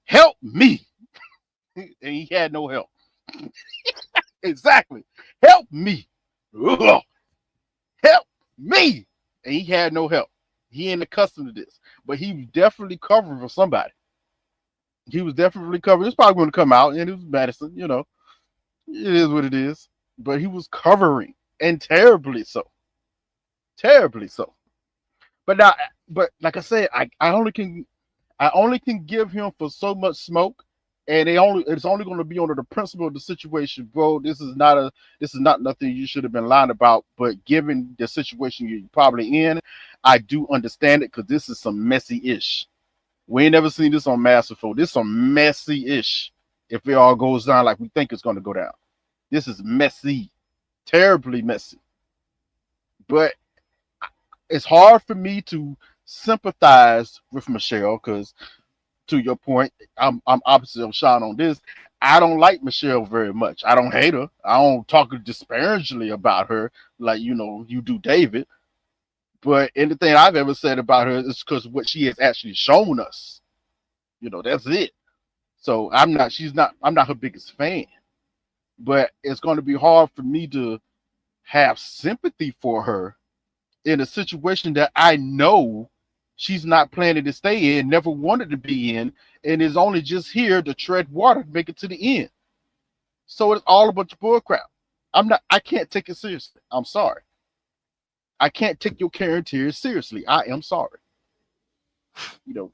Help me. And he had no help. Exactly. Help me. Ugh. Help me. And he had no help. He ain't accustomed to this. But he was definitely covering for somebody. He was definitely covering. It's probably going to come out, and it was Madisson, you know. It is what it is. But he was covering, and terribly so. Terribly so. But like I said, I only can give him for so much smoke. And it's only going to be under the principle of the situation, bro. This is not nothing you should have been lying about. But given the situation you're probably in, I do understand it because this is some messy-ish. We ain't never seen this on Masterful. This is some messy-ish. If it all goes down like we think it's going to go down, this is messy, terribly messy. But it's hard for me to sympathize with Michelle because, to your point, I'm opposite of Sean on this. I don't like Michelle very much. I don't hate her. I don't talk disparagingly about her like, you know, you do David. But anything I've ever said about her is because what she has actually shown us. You know, that's it. So I'm not her biggest fan. But it's going to be hard for me to have sympathy for her in a situation that I know she's not planning to stay in, never wanted to be in, and is only just here to tread water to make it to the end. So it's all a bunch of bull crap. I can't take it seriously. I'm sorry. I can't take your character seriously. I am sorry. You know.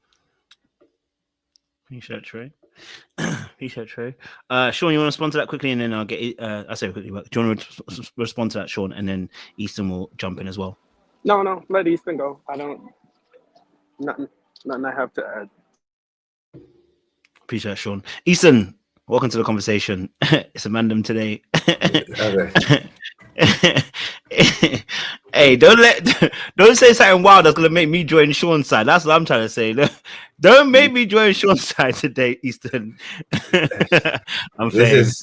Appreciate Trey. Appreciate Trey. Sean, you want to respond to that quickly, and then I'll get it. I say quickly, but do you want to respond to that, Sean, and then Easton will jump in as well? No, let Easton go. I don't. Nothing I have to add. Appreciate it, Sean. Easton, welcome to the conversation. It's a mandem today. Hey, don't say something wild that's gonna make me join Sean's side. That's what I'm trying to say. Don't make me join Sean's side today, Easton. This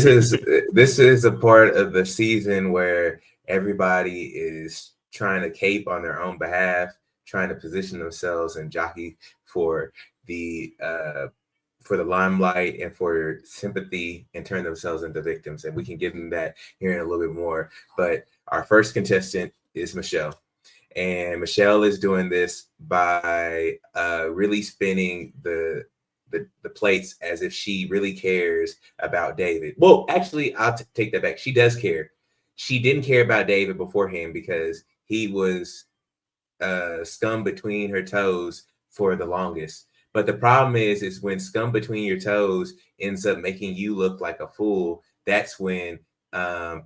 is a part of the season where everybody is trying to cape on their own behalf, trying to position themselves and jockey for the limelight and for sympathy and turn themselves into victims. And we can give them that here in a little bit more. But our first contestant is Michelle. And Michelle is doing this by really spinning the plates as if she really cares about David. Well, actually, I'll take that back. She does care. She didn't care about David beforehand because he was scum between her toes for the longest. But the problem is when scum between your toes ends up making you look like a fool, that's when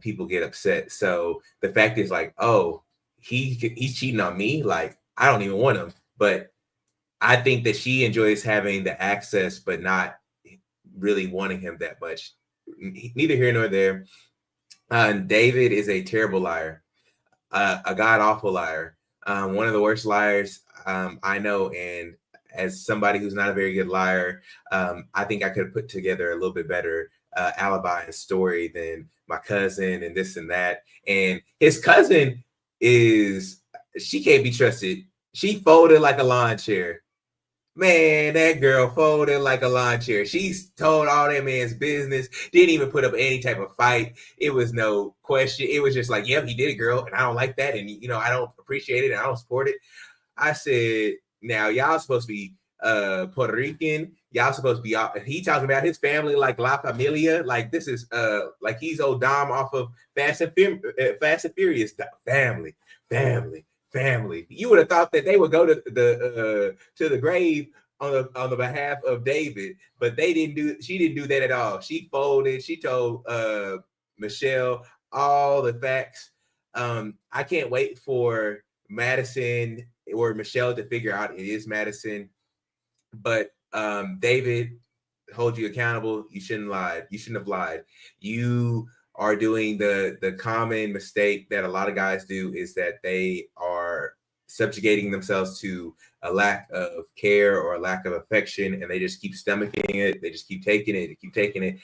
people get upset. So the fact is like, oh, he's cheating on me. Like, I don't even want him. But I think that she enjoys having the access, but not really wanting him that much. Neither here nor there. David is a terrible liar, a god awful liar, one of the worst liars I know. And as somebody who's not a very good liar, I think I could put together a little bit better alibi and story than my cousin and this and that. And his cousin she can't be trusted. She folded like a lawn chair. Man, that girl folded like a lawn chair. She's told all that man's business, didn't even put up any type of fight. It was no question. It was just like, yep, he did it, girl, and I don't like that, and I don't appreciate it, and I don't support it. I said, now y'all supposed to be Puerto Rican. Y'all supposed to be he talking about his family like La Familia. Like this is like he's old Dom off of Fast and Furious. Family. You would have thought that they would go to the grave on the behalf of David, but she didn't do that at all. She folded. She told Michelle all the facts. I can't wait for Madisson or Michelle to figure out it is Madisson. But David, hold you accountable. You shouldn't lie. You shouldn't have lied. You are doing the common mistake that a lot of guys do, is that they are subjugating themselves to a lack of care or a lack of affection, and they just keep stomaching it. They just keep taking it,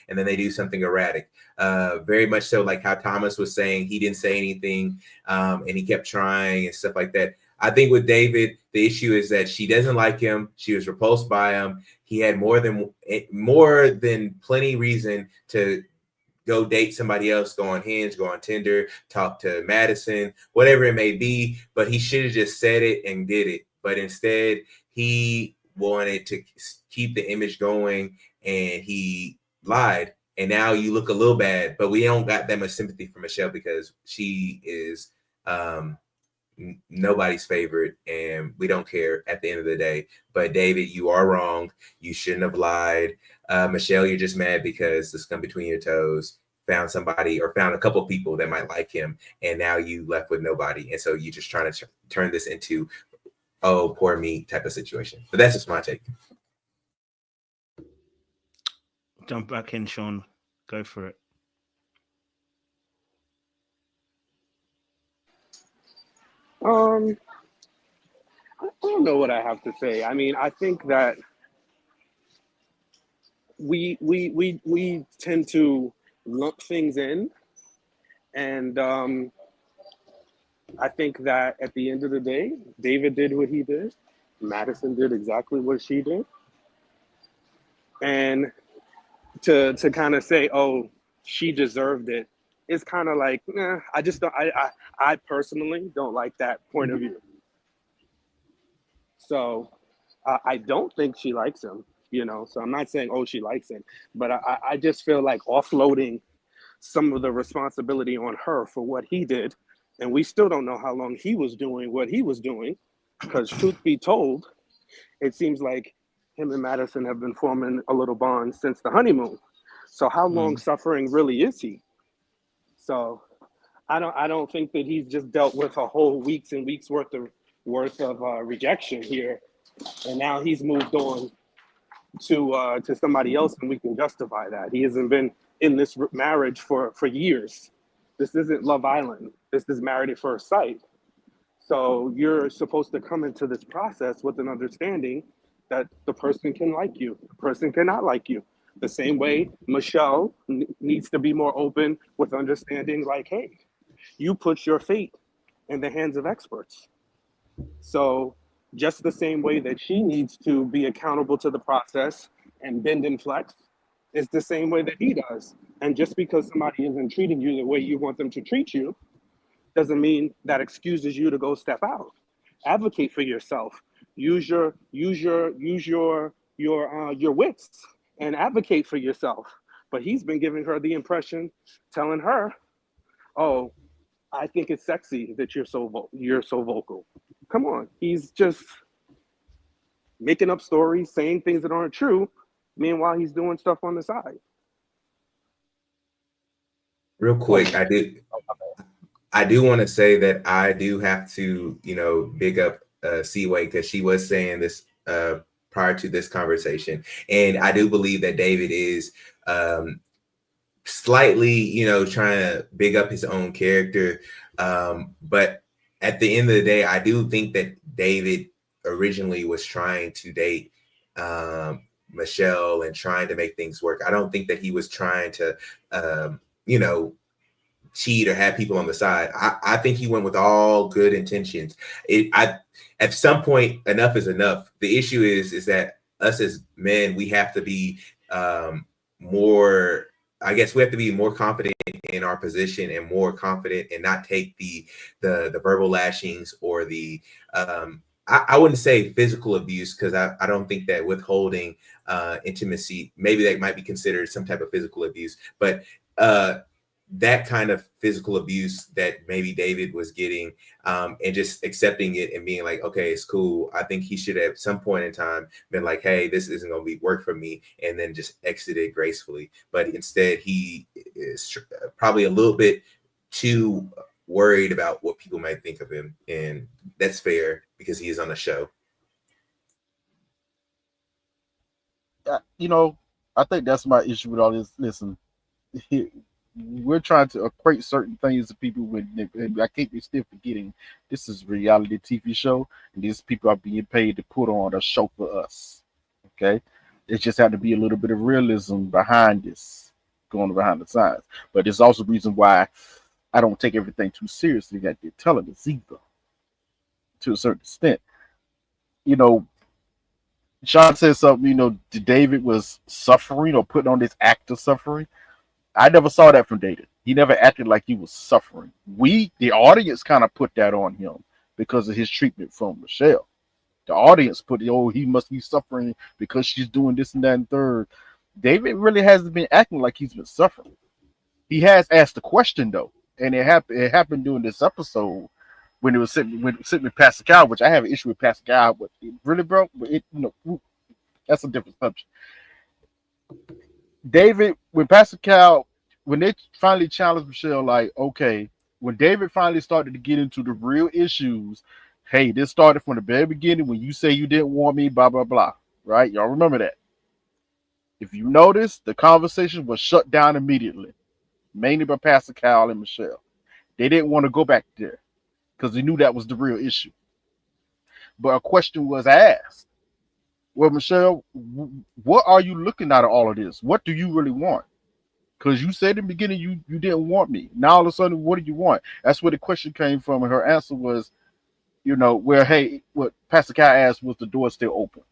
and then they do something erratic. Very much so like how Thomas was saying, he didn't say anything, and he kept trying and stuff like that. I think with David, the issue is that she doesn't like him. She was repulsed by him. He had more than plenty reason to go date somebody else, go on Hinge, go on Tinder, talk to Madisson, whatever it may be. But he should have just said it and did it. But instead, he wanted to keep the image going, and he lied. And now you look a little bad, but we don't got that much sympathy for Michelle because she is nobody's favorite, and we don't care at the end of the day. But David, you are wrong. You shouldn't have lied. Michelle, you're just mad because the scum between your toes found somebody or found a couple people that might like him, and now you left with nobody. And so you're just trying to turn this into, oh, poor me type of situation. But that's just my take. Jump back in, Sean. Go for it. I don't know what I have to say. I mean, I think that we tend to lump things in, and I think that at the end of the day, David did what he did, Madisson did exactly what she did, and to kind of say, oh, she deserved it, is kind of like, nah, I just don't. I personally don't like that point of view. So I don't think she likes him, so I'm not saying, oh, she likes him, but I just feel like offloading some of the responsibility on her for what he did. And we still don't know how long he was doing what he was doing, because truth be told, it seems like him and Madisson have been forming a little bond since the honeymoon. So how long suffering really is he? So I don't think that he's just dealt with a whole weeks and weeks worth of rejection here, and now he's moved on to somebody else, and we can justify that. He hasn't been in this marriage for years. This isn't Love Island. This is Married at First Sight. So you're supposed to come into this process with an understanding that the person can like you, the person cannot like you. The same way Michelle needs to be more open with understanding, like, hey, you put your fate in the hands of experts. So just the same way that she needs to be accountable to the process and bend and flex, is the same way that he does. And just because somebody isn't treating you the way you want them to treat you, doesn't mean that excuses you to go step out. Advocate for yourself. Use your wits and advocate for yourself. But he's been giving her the impression, telling her, "Oh, I think it's sexy that you're so vocal." Come on, he's just making up stories, saying things that aren't true. Meanwhile, he's doing stuff on the side. Real quick, I do want to say that I do have to, big up Seaway, because she was saying this prior to this conversation, and I do believe that David is slightly, trying to big up his own character, but at the end of the day, I do think that David originally was trying to date Michelle and trying to make things work. I don't think that he was trying to, cheat or have people on the side. I think he went with all good intentions. At some point, enough is enough. The issue is that us as men, we have to be more. I guess we have to be more confident in our position and more confident and not take the verbal lashings or the I wouldn't say physical abuse, because I don't think that withholding intimacy, maybe that might be considered some type of physical abuse, but that kind of physical abuse that maybe David was getting, and just accepting it and being like, okay, it's cool. I think he should have at some point in time been like, hey, this isn't going to be work for me, and then just exited gracefully. But instead, he is probably a little bit too worried about what people might think of him, and that's fair because he is on a show. I think that's my issue with all this. Listen, we're trying to equate certain things to people with. I can't be still forgetting this is a reality TV show, and these people are being paid to put on a show for us. Okay, it just had to be a little bit of realism behind this, going behind the scenes. But there's also a reason why I don't take everything too seriously that they're telling us either, to a certain extent. Sean said something. David was suffering or putting on this act of suffering. I never saw that from David. He never acted like he was suffering. We, the audience, kind of put that on him because of his treatment from Michelle. The audience put, he must be suffering because she's doing this and that and third. David really hasn't been acting like he's been suffering. He has asked the question though, and it happened during this episode when it was sitting with Pascal, which I have an issue with Pascal, but it really, bro, but that's a different subject. David, when they finally challenged Michelle, like, okay, when David finally started to get into the real issues, hey, this started from the very beginning when you say you didn't want me, blah, blah, blah, right? Y'all remember that. If you notice, the conversation was shut down immediately, mainly by Pascal and Michelle. They didn't want to go back there because they knew that was the real issue. But a question was asked. Well, Michelle, what are you looking at all of this? What do you really want? Because you said in the beginning you didn't want me. Now all of a sudden, what do you want? That's where the question came from. And her answer was, hey, what Pascal asked, was the door still open?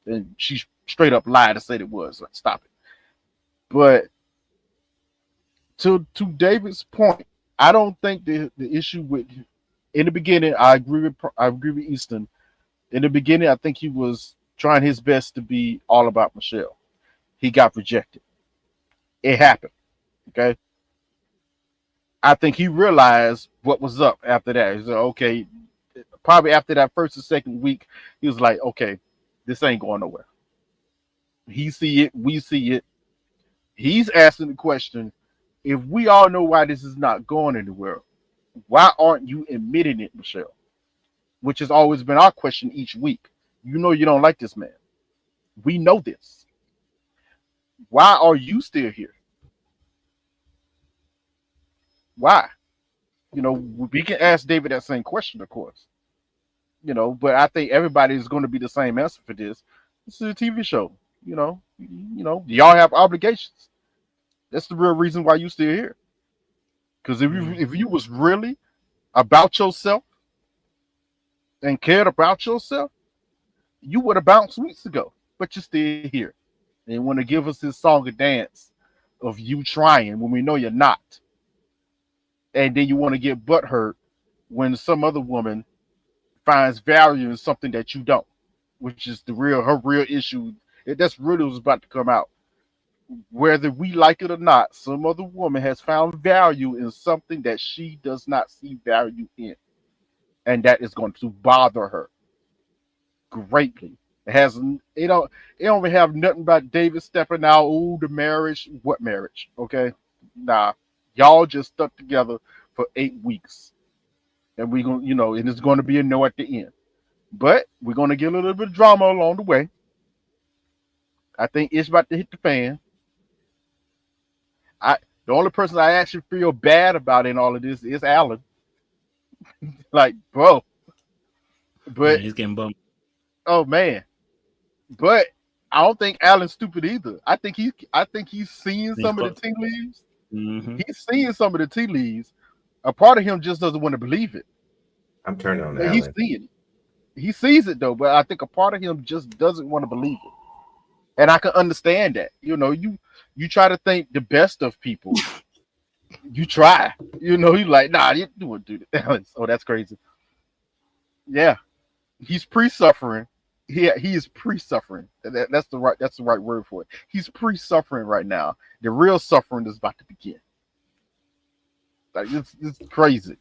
And she straight up lied to say it was. Like, stop it. But to David's point, I don't think the issue with, in the beginning, I agree with Easton. In the beginning, I think he was trying his best to be all about Michelle. He got rejected. It happened. Okay. I think he realized what was up after that. He said, okay, probably after that first or second week, he was like, okay, this ain't going nowhere. He see it, we see it. He's asking the question, if we all know why this is not going anywhere, why aren't you admitting it, Michelle? Which has always been our question each week. You don't like this man. We know this. Why are you still here? Why? We can ask David that same question, of course. But I think everybody is going to be the same answer for this. This is a TV show. Y'all have obligations. That's the real reason why you still here. Because if you was really about yourself and cared about yourself, you would have bounced weeks ago. But you're still here. And want to give us this song and dance of you trying when we know you're not. and then you want to get butthurt when some other woman finds value in something that you don't, which is her real issue. That's really what's about to come out. Whether we like it or not, some other woman has found value in something that she does not see value in, and that is going to bother her greatly. It don't even have nothing about David stepping out. Oh, the marriage. What marriage? Okay, nah, y'all just stuck together for 8 weeks, and we gonna, and it's going to be a no at the end. But we're going to get a little bit of drama along the way. I think it's about to hit the fan. The only person I actually feel bad about in all of this is Alan. Like, bro. But yeah, he's getting bumped. Oh man. But I don't think Alan's stupid either. I think he's seeing some of the tea leaves. Mm-hmm. He's seeing some of the tea leaves. A part of him just doesn't want to believe it. I'm turning on But Alan. he's seeing it. He sees it though, but I think a part of him just doesn't want to believe it. And I can understand that. You try to think the best of people. You try. You're like, nah, you wouldn't do that. Oh, that's crazy. Yeah. He's pre-suffering. He is pre-suffering. That's the right word for it. He's pre-suffering right now. The real suffering is about to begin. Like it's crazy.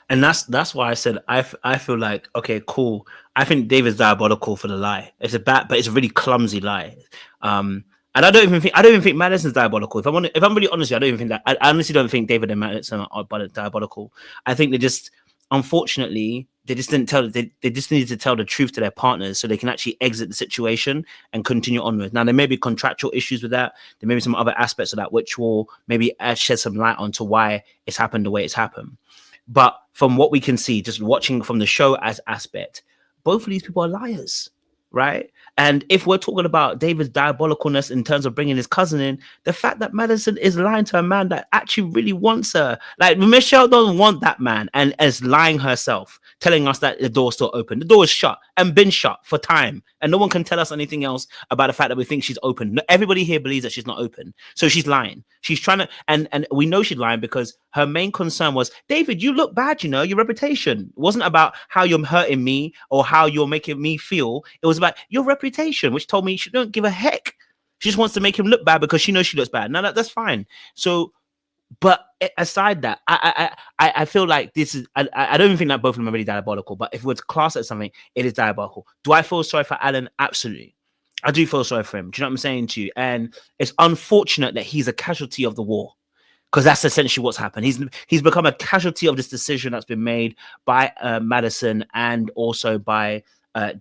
And that's why I said I feel like, okay, cool. I think David's diabolical for the lie. It's but it's a really clumsy lie. And I don't even think Madison's diabolical. If I'm really honest, I don't even think that. I honestly don't think David and Madison are diabolical. I think they just, unfortunately, they just didn't tell. They just needed to tell the truth to their partners so they can actually exit the situation and continue onwards. Now there may be contractual issues with that. There may be some other aspects of that which will maybe shed some light onto why it's happened the way it's happened. But from what we can see, just watching from the show as aspect, both of these people are liars, right? And if we're talking about David's diabolicalness in terms of bringing his cousin in, the fact that Madison is lying to a man that actually really wants her, like Michelle doesn't want that man, and is lying herself, telling us that the door's still open. The door is shut and been shut for time, and no one can tell us anything else about the fact that we think she's open. No, everybody here believes that she's not open, so she's lying. She's trying to, and we know she's lying because her main concern was, David, you look bad, your reputation. It wasn't about how you're hurting me or how you're making me feel. It was about your reputation, which told me she don't give a heck. She just wants to make him look bad because she knows she looks bad. Now that's fine. So, but aside that, I feel like this is, I don't even think that both of them are really diabolical, but if we were to class it as something, it is diabolical. Do I feel sorry for Alan? Absolutely. I do feel sorry for him. Do you know what I'm saying to you? And it's unfortunate that he's a casualty of the war, because that's essentially what's happened. He's become a casualty of this decision that's been made by Madison and also by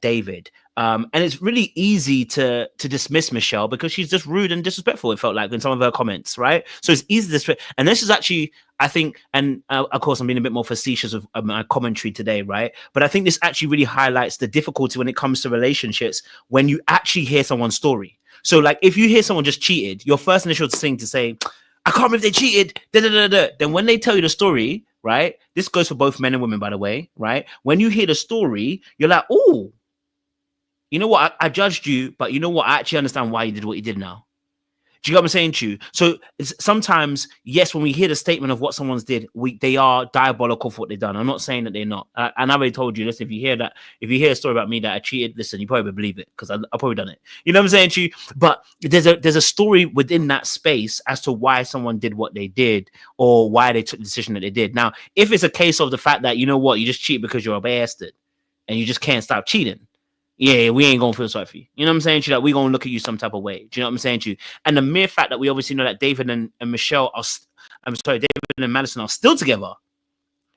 David. And it's really easy to dismiss Michelle because she's just rude and disrespectful, it felt like, in some of her comments, right? So it's easy to dismiss. And this is actually, I think, and of course, I'm being a bit more facetious with my commentary today, right? But I think this actually really highlights the difficulty when it comes to relationships when you actually hear someone's story. So, like, if you hear someone just cheated, your first initial thing to say, I can't believe they cheated, then when they tell you the story, right? This goes for both men and women, by the way, right? When you hear the story, you're like, oh, you know what? I judged you, but you know what? I actually understand why you did what you did now. Do you get what I'm saying to you? So sometimes, yes, when we hear the statement of what someone's did, they are diabolical for what they've done. I'm not saying that they're not. And I already told you, listen, if you hear a story about me that I cheated, listen, you probably believe it because I've probably done it. You know what I'm saying to you? But there's a story within that space as to why someone did what they did or why they took the decision that they did. Now, if it's a case of the fact that, you know what, you just cheat because you're a bastard and you just can't stop cheating, yeah, we ain't gonna feel sorry for you. You know what I'm saying to you? Like, we gonna look at you some type of way. Do you know what I'm saying to you? And the mere fact that we obviously know that David and Michelle are, David and Madison are still together.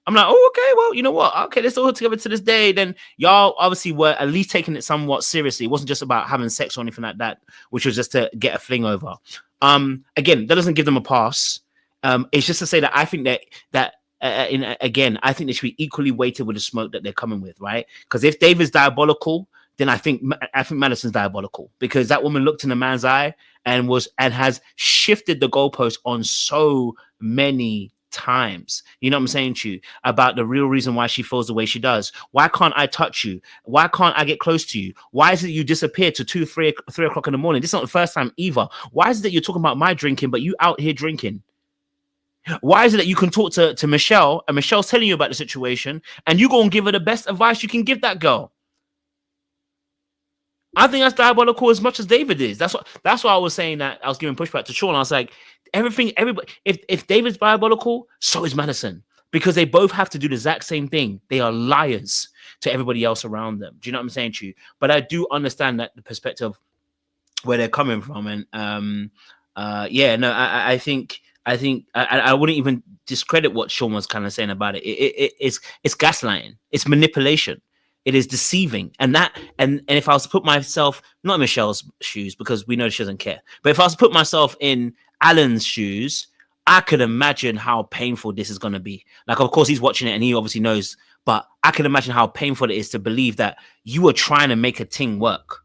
I'm like, oh, okay, well, you know what? Okay, they're still together to this day. Then y'all obviously were at least taking it somewhat seriously. It wasn't just about having sex or anything like that, which was just to get a fling over. Again, that doesn't give them a pass. It's just to say that I think that I think they should be equally weighted with the smoke that they're coming with, right? Because if David's diabolical, then I think Madison's diabolical, because that woman looked in the man's eye and has shifted the goalpost on so many times. You know what I'm saying to you about the real reason why she feels the way she does. Why can't I touch you? Why can't I get close to you? Why is it you disappear to 3 o'clock in the morning? This is not the first time either. Why is it that you're talking about my drinking, but you out here drinking? Why is it that you can talk to Michelle and Michelle's telling you about the situation and you go and give her the best advice you can give that girl? I think that's diabolical as much as David is. That's why I was saying that I was giving pushback to Sean. I was like, everybody, if David's diabolical, so is Madison. Because they both have to do the exact same thing. They are liars to everybody else around them. Do you know what I'm saying to you? But I do understand that the perspective where they're coming from. And I think I wouldn't even discredit what Sean was kind of saying about it. It's gaslighting. It's manipulation. It is deceiving. And if I was to put myself, not in Michelle's shoes, because we know she doesn't care, but if I was to put myself in Alan's shoes, I could imagine how painful this is going to be. Like, of course, he's watching it and he obviously knows, but I can imagine how painful it is to believe that you are trying to make a thing work.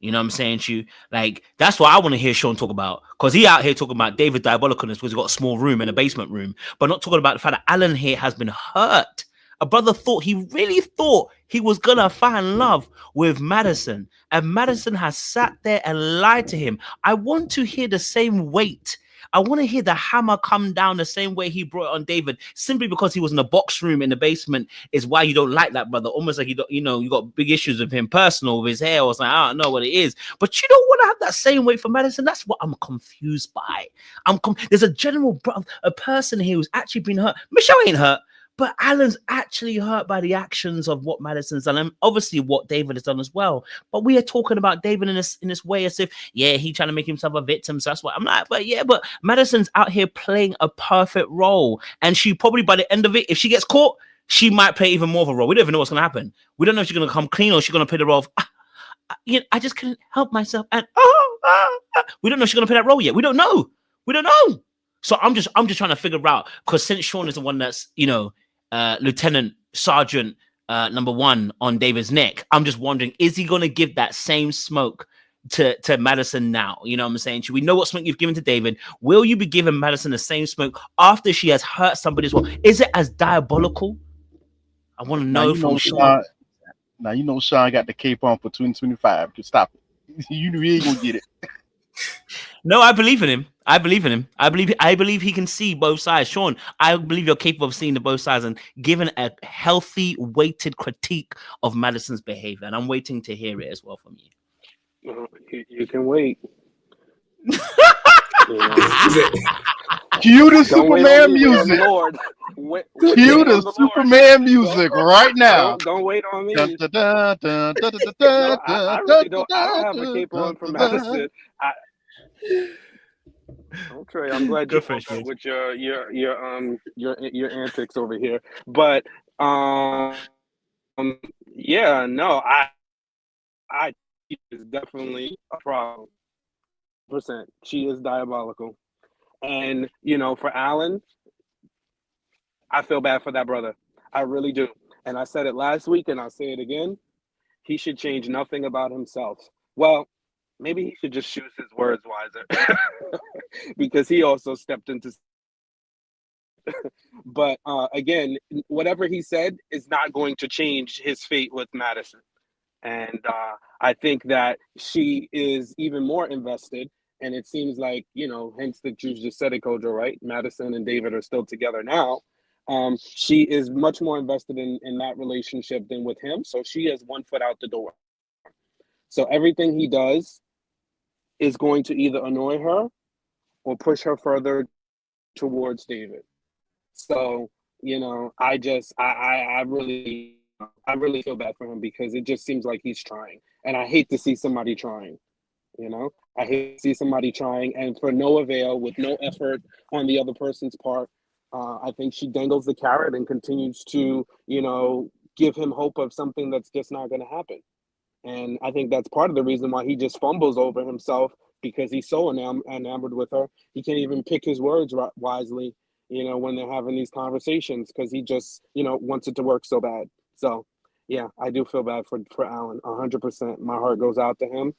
You know what I'm saying to you? Like, that's what I want to hear Sean talk about. Because he out here talking about David diabolicalness because he's got a small room and a basement room, but not talking about the fact that Alan here has been hurt. A brother really thought he was going to find love with Madison. And Madison has sat there and lied to him. I want to hear the same weight. I want to hear the hammer come down the same way he brought it on David, simply because he was in a box room in the basement is why you don't like that brother. Almost like you got big issues with him personal, with his hair or something. I don't know what it is, but you don't want to have that same weight for Madison. That's what I'm confused by. There's a person here who's actually been hurt. Michelle ain't hurt. But Alan's actually hurt by the actions of what Madison's done, and obviously what David has done as well. But we are talking about David in this way as if, he trying to make himself a victim. So that's what I'm like. But Madison's out here playing a perfect role, and she probably by the end of it, if she gets caught, she might play even more of a role. We don't even know what's going to happen. We don't know if she's going to come clean or she's going to play the role of, I just couldn't help myself, and we don't know if she's going to play that role yet. We don't know. So I'm just trying to figure out, because since Sean is the one that's Lieutenant Sergeant number 1 on David's neck, I'm just wondering, is he going to give that same smoke to Madison now? You know what I'm saying? Should we know what smoke you've given to David? Will you be giving Madison the same smoke after she has hurt somebody as well? Is it as diabolical? I want to know from Sean. Now you know Sean got the cape on for 2025. Just stop it. You ain't gonna get it. No, I believe in him. I believe he can see both sides. Sean, I believe you're capable of seeing the both sides and giving a healthy, weighted critique of Madison's behavior. And I'm waiting to hear it as well from you. You can wait. Cue the Superman music. Lord. Cue the Superman music right now. Don't wait on me. I really don't. I don't have a cape on for Madison. Okay, I'm glad you woke up with your antics over here. But I she is definitely a problem. %. She is diabolical. And for Alan, I feel bad for that brother. I really do. And I said it last week and I'll say it again. He should change nothing about himself. Well, maybe he should just choose his words wiser. Because he also stepped into but again, whatever he said is not going to change his fate with Madison. And I think that she is even more invested. And it seems like, hence that you just said it, Kojo, right? Madison and David are still together now. She is much more invested in that relationship than with him. So she has one foot out the door. So everything he does is going to either annoy her or push her further towards David. So, I really feel bad for him because it just seems like he's trying. And I hate to see somebody trying, I hate to see somebody trying and for no avail, with no effort on the other person's part. I think she dangles the carrot and continues to, give him hope of something that's just not going to happen. And I think that's part of the reason why he just fumbles over himself, because he's so enamored with her. He can't even pick his words wisely, when they're having these conversations, because he just, wants it to work so bad. So, yeah, I do feel bad for Alan, 100%. My heart goes out to him.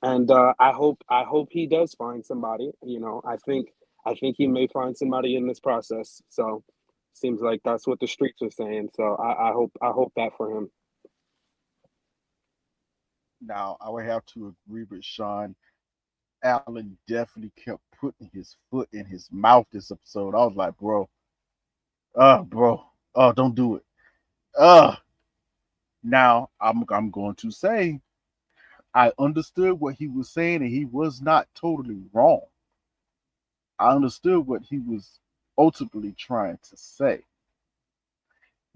And I hope he does find somebody. I think he may find somebody in this process. So seems like that's what the streets are saying. So I hope that for him. Now I would have to agree with Sean Alan definitely kept putting his foot in his mouth this episode. I was like, bro, don't do it. Now I'm going to say I understood what he was saying, and he was not totally wrong. I understood what he was ultimately trying to say,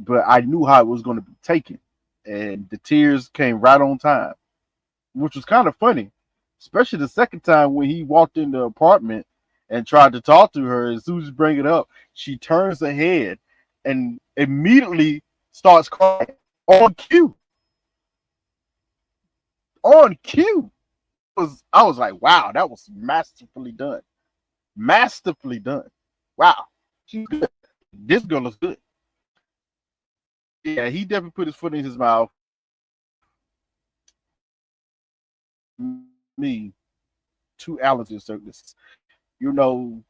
but I knew how it was going to be taken, and the tears came right on time, which was kind of funny, especially the second time when he walked in the apartment and tried to talk to her. As soon as you bring it up, she turns her head and immediately starts crying on cue. On cue. I was like, wow, that was masterfully done. Masterfully done. Wow. She's good. This girl is good. Yeah, he definitely put his foot in his mouth. Me to Alan's Assertiveness. You know,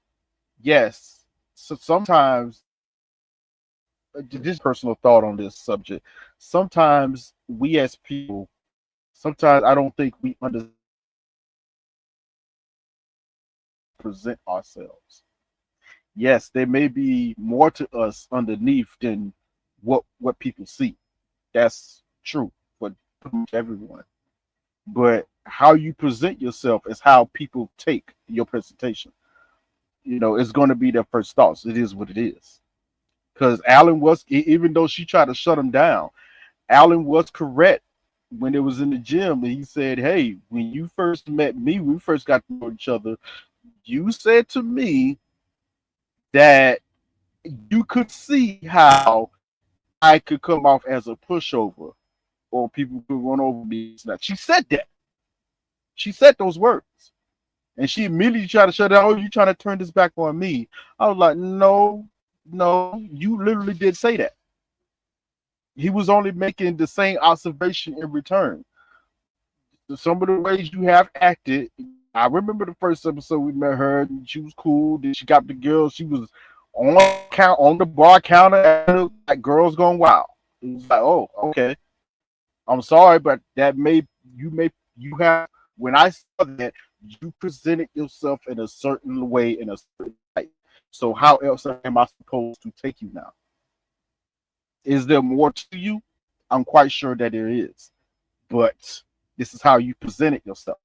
yes. So sometimes, this personal thought on this subject. Sometimes we as people, sometimes I don't think we understand present ourselves. Yes, there may be more to us underneath than what people see. That's true for pretty much everyone. But how you present yourself is how people take your presentation. You know, it's going to be their first thoughts. It is what it is. Because Alan was, even though she tried to shut him down, Alan was correct when it was in the gym. And he said, hey, when you first met me, when we first got to know each other, you said to me that you could see how I could come off as a pushover or people could run over me. She said that. She said those words. And she immediately tried to shut down. Oh, you trying to turn this back on me? I was like, no, you literally did say that. He was only making the same observation in return. Some of the ways you have acted, I remember the first episode we met her, and she was cool. Then she got the girl. She was on the bar counter, like girls going wild. It was like, oh, okay. I'm sorry, but you have. When I saw that, you presented yourself in a certain way, in a certain light. So how else am I supposed to take you now? Is there more to you? I'm quite sure that there is, but this is how you presented yourself.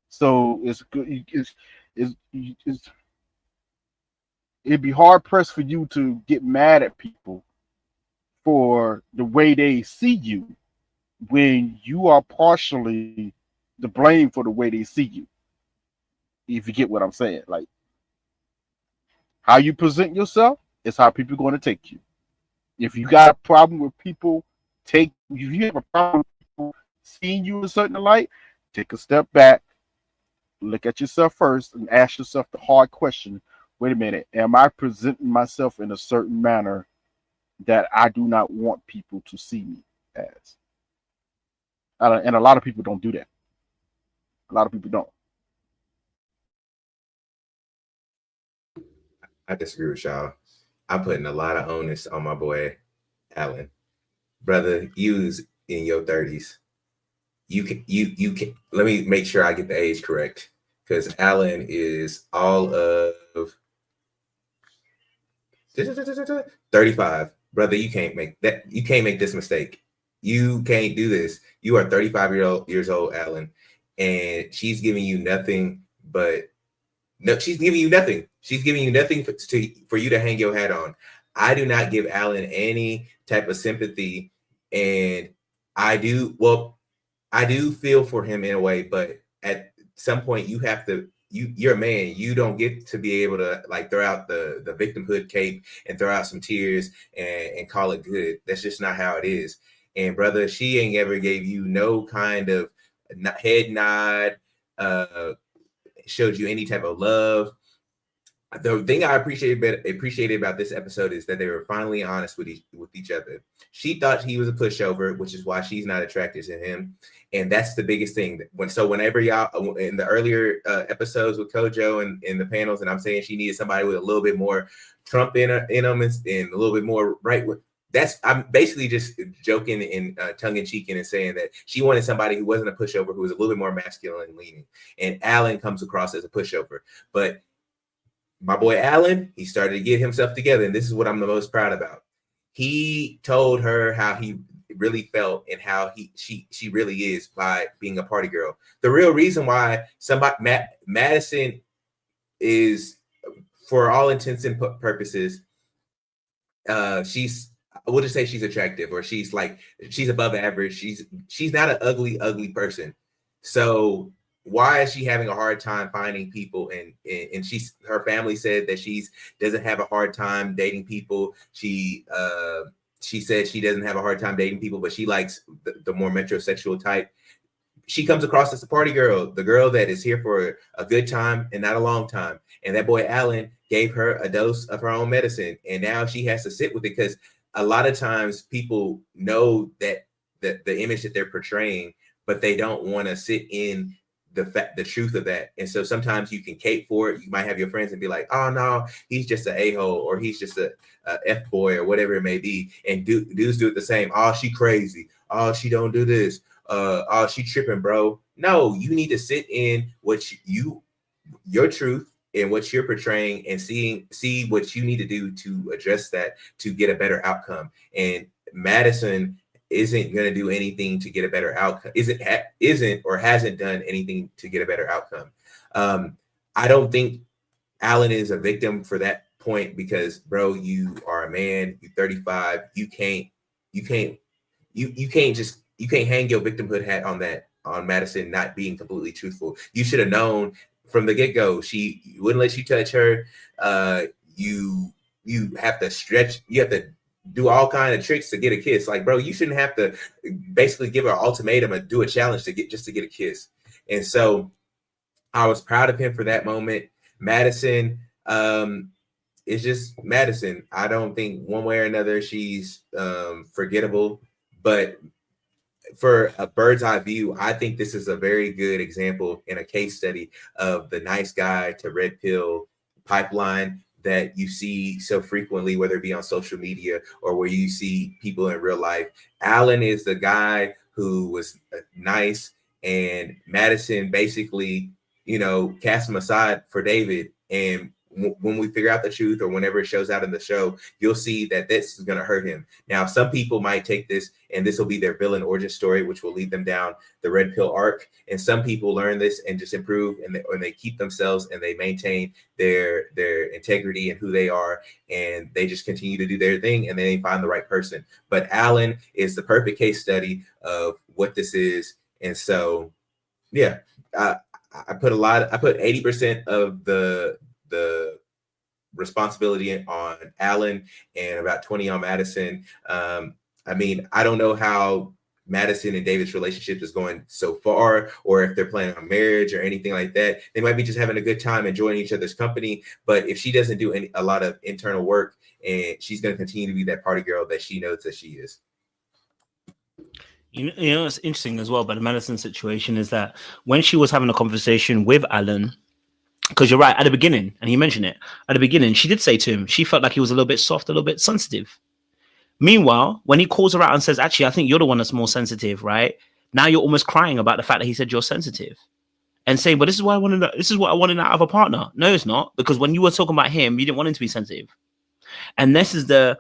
So it's good. It'd be hard pressed for you to get mad at people for the way they see you when you are partially the blame for the way they see you. If you get what I'm saying, like how you present yourself is how people are going to take you. If you got a problem with people if you have a problem with people seeing you in a certain light, take a step back, look at yourself first, and ask yourself the hard question: wait a minute, am I presenting myself in a certain manner that I do not want people to see me as? And a lot of people don't do that. A lot of people don't. I disagree with y'all. I'm putting a lot of onus on my boy Alan. Brother, you's in your 30s. You can let me make sure I get the age correct, because Alan is all of 35. Brother, you can't make that. You can't make this mistake. You can't do this. You are 35 years old, Alan, and she's giving you nothing but no. She's giving you nothing. She's giving you nothing for you to hang your hat on. I do not give Alan any type of sympathy, and I do feel for him in a way, but at some point you have to. You're a man. You don't get to be able to like throw out the victimhood cape and throw out some tears and call it good. That's just not how it is. And brother, she ain't ever gave you no kind of head nod, showed you any type of love. The thing I appreciated about this episode is that they were finally honest with each other. She thought he was a pushover, which is why she's not attracted to him, and that's the biggest thing. Whenever y'all in the earlier episodes with Kojo and in the panels, and I'm saying she needed somebody with a little bit more Trump in them and a little bit more right. I'm basically just joking and tongue in cheek and saying that she wanted somebody who wasn't a pushover, who was a little bit more masculine leaning. And Alan comes across as a pushover. But my boy Alan, he started to get himself together. And this is what I'm the most proud about. He told her how he really felt and how she really is by being a party girl. The real reason why Madisson is, for all intents and purposes, we'll just say she's attractive, or she's above average. She's not an ugly person. So why is she having a hard time finding people? And her family said that she doesn't have a hard time dating people. She said she doesn't have a hard time dating people, but she likes the more metrosexual type. She comes across as a party girl, the girl that is here for a good time and not a long time. And that boy Alan gave her a dose of her own medicine, and now she has to sit with it, because a lot of times people know that the image that they're portraying, but they don't want to sit in the truth of that. And so sometimes you can cape for it. You might have your friends and be like, oh no, he's just an a-hole, or he's just a F-boy, or whatever it may be. And dudes do it the same. Oh, she crazy. Oh, she don't do this. Oh, she tripping, bro. No, you need to sit in your truth and what you're portraying, and see what you need to do to address that, to get a better outcome. And Madisson isn't going to do anything to get a better outcome, isn't or hasn't done anything to get a better outcome. I don't think Alan is a victim for that point, because bro, you are a man, you're 35, you can't hang your victimhood hat on Madisson not being completely truthful. You should have known from the get-go. She wouldn't let you touch her. You have to stretch, you have to do all kind of tricks to get a kiss. Like, bro, you shouldn't have to basically give her an ultimatum and do a challenge to get a kiss. And so I was proud of him for that moment. Madisson is just Madisson. I don't think one way or another she's forgettable, but for a bird's eye view, I think this is a very good example and a case study of the nice guy to red pill pipeline that you see so frequently, whether it be on social media or where you see people in real life. Alan is the guy who was nice, and Madisson basically, cast him aside for David. And when we figure out the truth, or whenever it shows out in the show, you'll see that this is going to hurt him. Now, some people might take this and this will be their villain origin story, which will lead them down the red pill arc. And some people learn this and just improve, and they keep themselves and they maintain their integrity and who they are, and they just continue to do their thing, and then they find the right person. But Alan is the perfect case study of what this is. And so, yeah, I put 80% of the responsibility on Alan and about 20 on Madisson. I mean, I don't know how Madisson and David's relationship is going so far, or if they're planning on marriage or anything like that. They might be just having a good time enjoying each other's company. But if she doesn't do a lot of internal work, and she's going to continue to be that party girl that she knows that she is. You know, it's interesting as well about the Madisson situation is that when she was having a conversation with Alan, because you're right, at the beginning, and he mentioned it, at the beginning, she did say to him, she felt like he was a little bit soft, a little bit sensitive. Meanwhile, when he calls her out and says, actually, I think you're the one that's more sensitive, right? Now you're almost crying about the fact that he said you're sensitive and saying, but this is what I wanted out of a partner. No, it's not, because when you were talking about him, you didn't want him to be sensitive. And this is the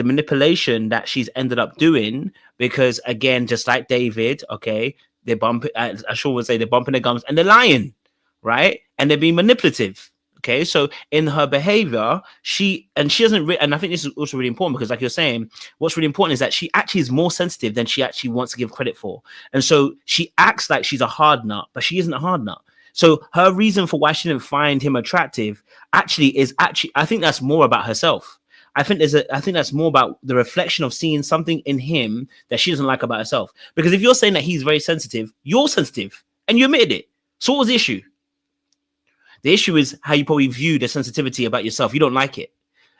manipulation that she's ended up doing, because again, just like David, okay, they bump, I sure would say they're bumping their gums and they're lying, right? And they're being manipulative. Okay, so in her behavior, she doesn't, and I think this is also really important, because like you're saying, what's really important is that she actually is more sensitive than she actually wants to give credit for. And so she acts like she's a hard nut, but she isn't a hard nut. So her reason for why she didn't find him attractive I think that's more about herself. I think that's more about the reflection of seeing something in him that she doesn't like about herself. Because if you're saying that he's very sensitive, you're sensitive and you admitted it. So what was the issue? The issue is how you probably view the sensitivity about yourself. You don't like it,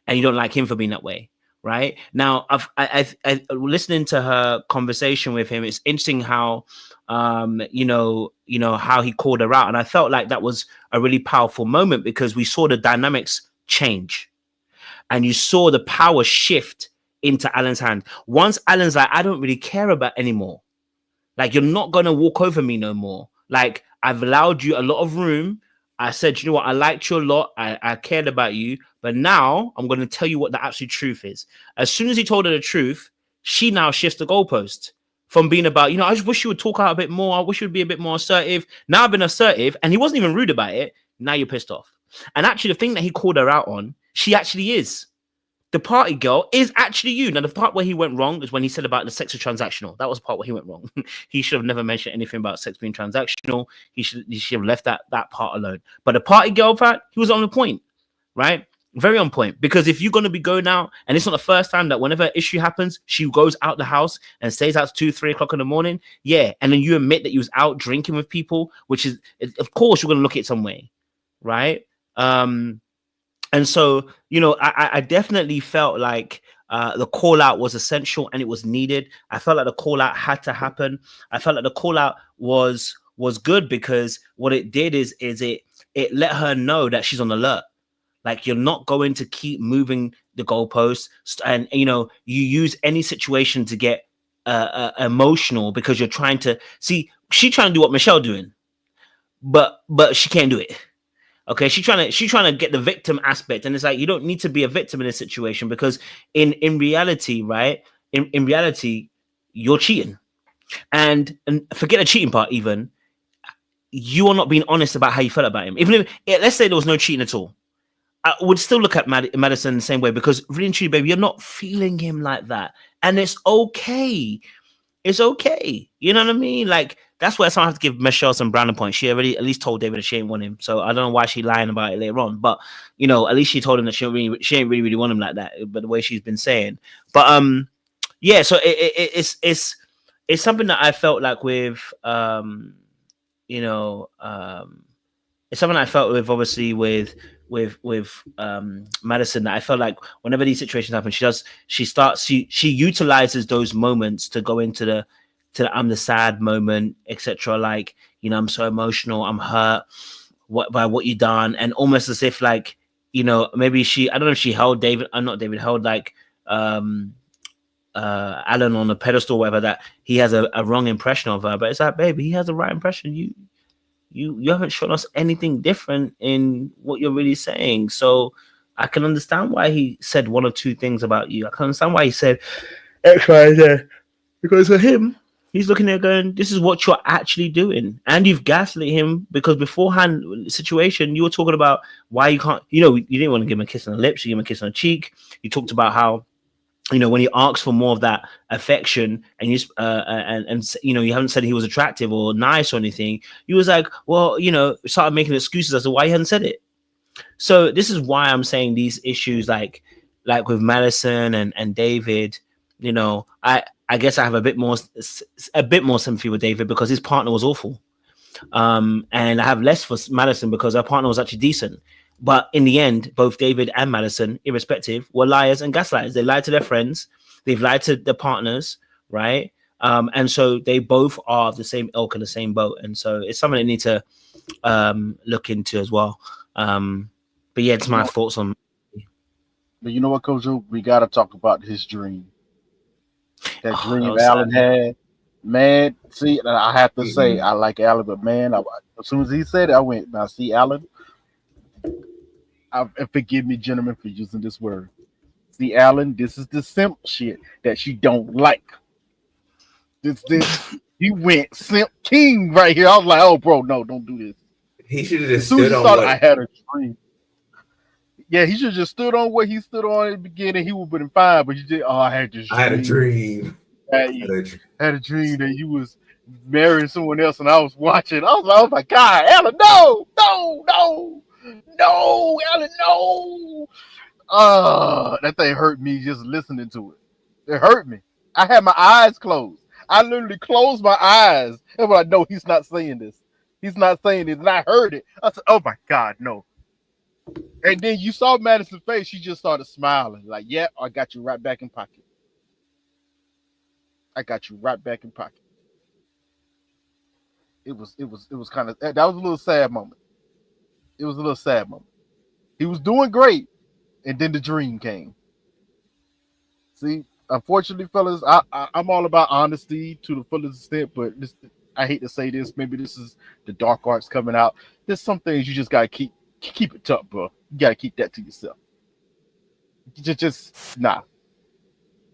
and you don't like him for being that way, right? Now, I listening to her conversation with him, it's interesting how, how he called her out, and I felt like that was a really powerful moment, because we saw the dynamics change, and you saw the power shift into Alan's hand. Once Alan's like, I don't really care about anymore. Like, you're not going to walk over me no more. Like, I've allowed you a lot of room. I said, you know what? I liked you a lot. I cared about you. But now I'm going to tell you what the absolute truth is. As soon as he told her the truth, she now shifts the goalpost from being about, I just wish you would talk out a bit more. I wish you would be a bit more assertive. Now I've been assertive, and he wasn't even rude about it. Now you're pissed off. And actually, the thing that he called her out on, she actually is. The party girl is actually you. Now, the part where he went wrong is when he said about the sex is transactional. That was the part where he went wrong. He should have never mentioned anything about sex being transactional. He should have left that part alone. But the party girl part, he was on the point, right? Very on point. Because if you're going to be going out, and it's not the first time that whenever an issue happens, she goes out the house and stays out to 2-3 o'clock in the morning. Yeah. And then you admit that you was out drinking with people, which is, of course, you're going to look at it some way, right? And so, I definitely felt like the call out was essential and it was needed. I felt like the call out had to happen. I felt like the call out was good because what it did is it let her know that she's on alert. Like, you're not going to keep moving the goalposts, and you use any situation to get emotional because you're trying to see. She's trying to do what Michelle doing, but she can't do it. Okay, she's trying to get the victim aspect, and it's like, you don't need to be a victim in this situation because in reality, right? In reality, you're cheating, and forget the cheating part. Even you are not being honest about how you felt about him. Even if let's say there was no cheating at all, I would still look at Madisson the same way because really and truly, baby, you're not feeling him like that, and it's okay. It's okay. You know what I mean? Like, that's why I have to give Michelle some brownie points. She already at least told David that she ain't want him. So I don't know why she's lying about it later on. But, at least she told him that she ain't really want him like that. But the way she's been saying. But, yeah, so it's something that I felt like with, it's something I felt with, obviously, with Madisson, that I felt like whenever these situations happen, she utilizes those moments to go into the I'm the sad moment, etc. Like, I'm so emotional, I'm hurt by what you done, and almost as if like, maybe I don't know if she held David, held like Alan on a pedestal, whatever, that he has a wrong impression of her. But it's like, baby, he has the right impression. You haven't shown us anything different in what you're really saying. So I can understand why he said one or two things about you. I can understand why he said X, Y, Z. Because for him, he's looking at going, this is what you're actually doing. And you've gaslit him because beforehand situation, you were talking about why you can't, you didn't want to give him a kiss on the lips, you gave him a kiss on the cheek. You talked about how, when he asks for more of that affection, and you you haven't said he was attractive or nice or anything, you was like, well, started making excuses as to why he hadn't said it. So this is why I'm saying these issues, like with Madisson and David, I guess I have a bit more sympathy with David because his partner was awful, and I have less for Madisson because her partner was actually decent. But in the end, both David and Madisson, irrespective, were liars and gaslighters. They lied to their friends. They've lied to their partners, right? And so they both are the same ilk and the same boat. And so it's something they need to look into as well. But yeah, it's my thoughts on. But you know what, Kojo? We got to talk about his dream. That dream Alan had. Man, see, I have to say, I like Alan, but man, as soon as he said it, I went, now see, Alan, and forgive me, gentlemen, for using this word. See, Alan, this is the simp shit that she don't like. This he went simp king right here. I was like, oh, bro, no, don't do this. He should have just stood on what I had a dream. Yeah, he should have just stood on what he stood on at the beginning. He would have been fine, but he did. Oh, I had this dream. I had a dream. I had a dream that you was marrying someone else, and I was watching. I was like, oh my God, Alan, no, Alan, no. That thing hurt me just listening to it. It hurt me. I had my eyes closed. I literally closed my eyes. And I know he's not saying this. He's not saying this. And I heard it. I said, oh my God, no. And then you saw Madison's face. She just started smiling. Like, yeah, I got you right back in pocket. I got you right back in pocket. It was kind of, that was a little sad moment. It was a little sad moment. He was doing great. And then the dream came. See, unfortunately, fellas, I'm all about honesty to the fullest extent, but this, I hate to say this, maybe this is the dark arts coming out. There's some things you just gotta keep it tough, bro. You gotta keep that to yourself. Just nah,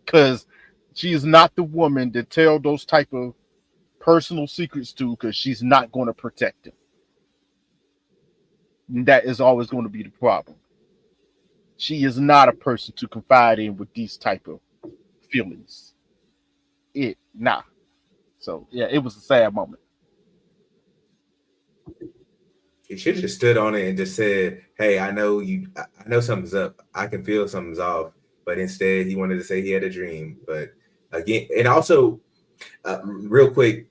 because she is not the woman to tell those type of personal secrets to, because she's not going to protect him. And that is always going to be the problem. She is not a person to confide in with these type of feelings. Nah. So yeah, it was a sad moment. He should have just stood on it and just said, "Hey, I know something's up. I can feel something's off." But instead, he wanted to say he had a dream. But again, and also, real quick,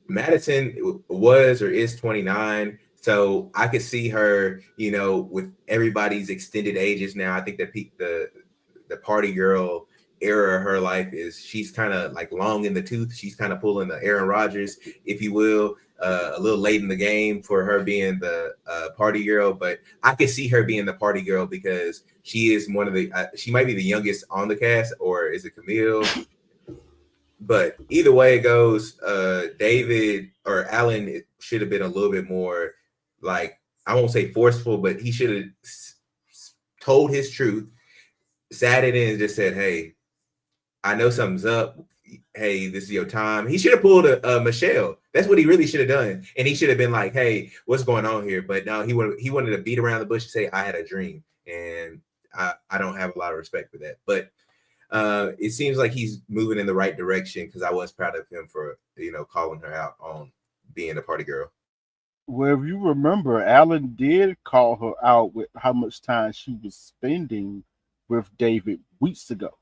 Madisson was or is 29, so I could see her, with everybody's extended ages now. I think that the party girl era of her life is she's kind of like long in the tooth. She's kind of pulling the Aaron Rodgers, if you will, a little late in the game for her being the party girl. But I could see her being the party girl because she is one of the she might be the youngest on the cast, or is it Camille? But either way it goes, David or Alan should have been a little bit more, like, I won't say forceful, but he should have told his truth, sat it in and just said, "Hey, I know something's up. Hey, this is your time." He should have pulled a Michelle. That's what he really should have done. And he should have been like, "Hey, what's going on here?" But no, he wanted to beat around the bush and say, "I had a dream." And I don't have a lot of respect for that. But it seems like he's moving in the right direction, because I was proud of him for, calling her out on being a party girl. Well, if you remember, Alan did call her out with how much time she was spending with David weeks ago.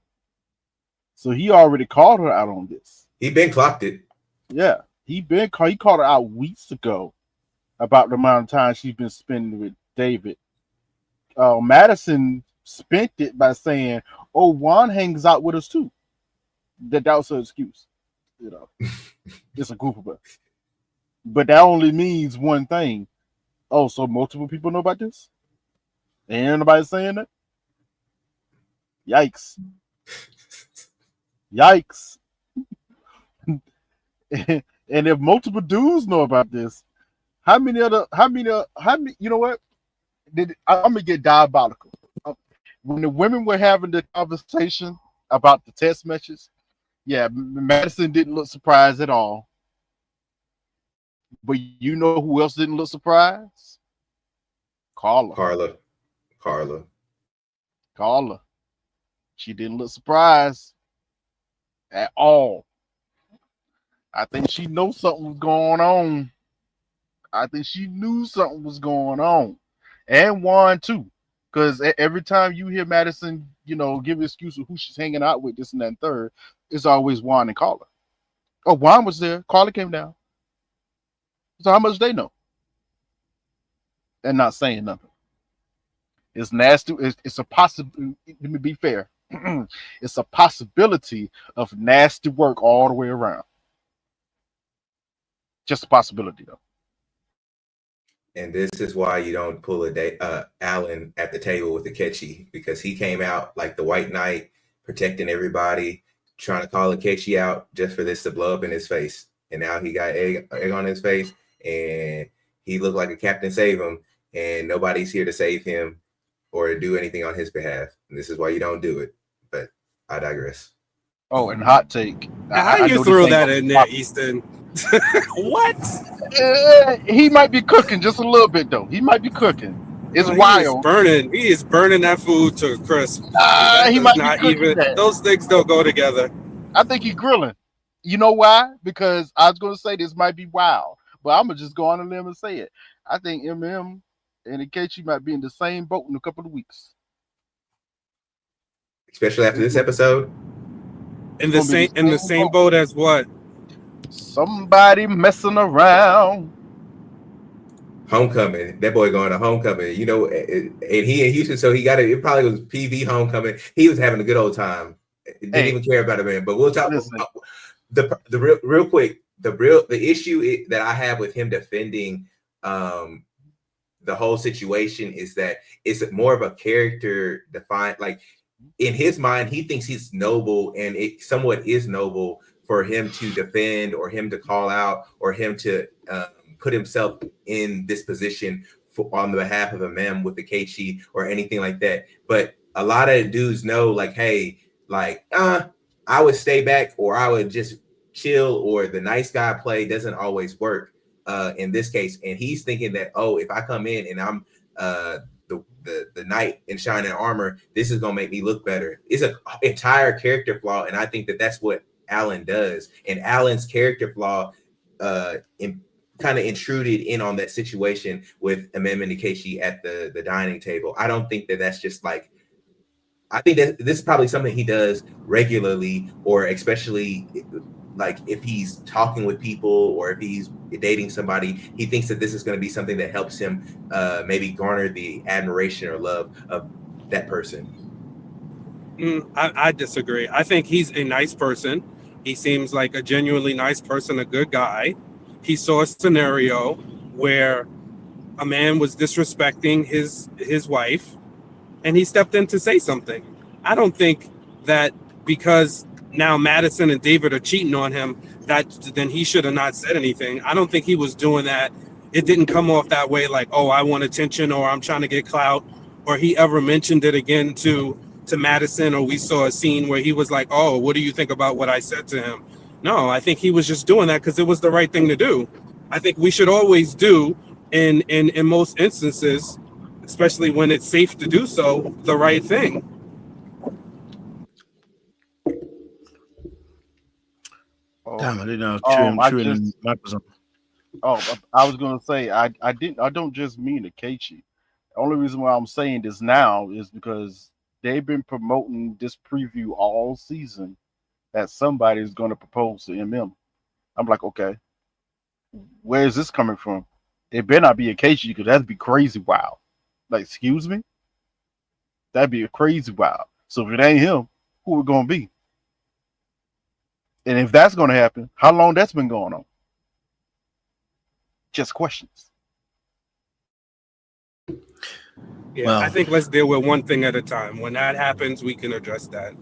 So he already called her out on this. He been clocked it. Yeah, he called her out weeks ago about the amount of time she's been spending with David. Madisson spent it by saying, "Oh, Juan hangs out with us too." That was her excuse. It's a group of us. But that only means one thing. Oh, so multiple people know about this? Ain't anybody saying that? Yikes. Yikes. And if multiple dudes know about this, how many, you know what? I'm going to get diabolical. When the women were having the conversation about the text messages, yeah, Madisson didn't look surprised at all. But you know who else didn't look surprised? Carla. She didn't look surprised at all. I think she knows something was going on. I think she knew something was going on. And Juan too. Because every time you hear Madisson, give an excuse of who she's hanging out with, this and that and third, it's always Juan and Carla. Oh, Juan was there. Carla came down. So how much they know? And not saying nothing. It's nasty. It's a possibility. Let me be fair. It's a possibility of nasty work all the way around. Just a possibility, though. And this is why you don't pull Alan at the table with the catchy, because he came out like the white knight, protecting everybody, trying to call Akechi out just for this to blow up in his face. And now he got egg on his face, and he looked like a Captain Save him, and nobody's here to save him or do anything on his behalf. And this is why you don't do it. But I digress. Oh, and hot take. How you throw that in there, Easton? What? He might be cooking just a little bit, though. He might be cooking. It's wild. He is burning that food to a crisp. He might not even. Those things don't go together. I think he's grilling. You know why? Because I was going to say this might be wild, but I'm gonna just go on a limb and say it. I think MM and Akechi might be in the same boat in a couple of weeks, especially after this episode. In the same boat as what? Somebody messing around. Homecoming. That boy going to homecoming. And he in Houston, so he got it. It probably was PV homecoming. He was having a good old time. Didn't even care about it, man. But we'll talk. The real quick. The issue that I have with him defending the whole situation is that it's more of a character defined. Like, in his mind, he thinks he's noble, and it somewhat is noble for him to defend or him to call out or him to put himself in this position on the behalf of a mem with the Keiichi or anything like that. But a lot of dudes know, like, hey, like, I would stay back, or I would just chill, or the nice guy play doesn't always work in this case. And he's thinking that, oh, if I come in and I'm the knight in shining armor, this is gonna make me look better. It's an entire character flaw, and I think that that's what Alan does. And Alan's character flaw kind of intruded in on that situation with Amendment Nikeshi at the dining table. I don't think that that's just like, I think that this is probably something he does regularly, or especially like if he's talking with people or if he's dating somebody, he thinks that this is going to be something that helps him maybe garner the admiration or love of that person. I disagree. I think he's a nice person. He seems like a genuinely nice person, a good guy. He saw a scenario where a man was disrespecting his wife, and he stepped in to say something. I don't think that because now Madisson and David are cheating on him, that then he should have not said anything. I don't think he was doing that. It didn't come off that way, like, oh, I want attention, or I'm trying to get clout, or he ever mentioned it again to Madisson, or we saw a scene where he was like, oh, what do you think about what I said to him? No, I think he was just doing that because it was the right thing to do. I think we should always do, in most instances, especially when it's safe to do so, the right thing. Damn, I didn't know. Microsoft. I was gonna say I don't just mean the Keiichi. The only reason why I'm saying this now is because they've been promoting this preview all season that somebody is going to propose to MM. I'm like, okay, where is this coming from? It better not be a Keiichi, because that'd be crazy wild. Like, excuse me? That'd be a crazy wild. So if it ain't him, who it gonna be? And if that's gonna happen, how long that's been going on? Just questions. Yeah, Well, I think let's deal with one thing at a time. When that happens, we can address that.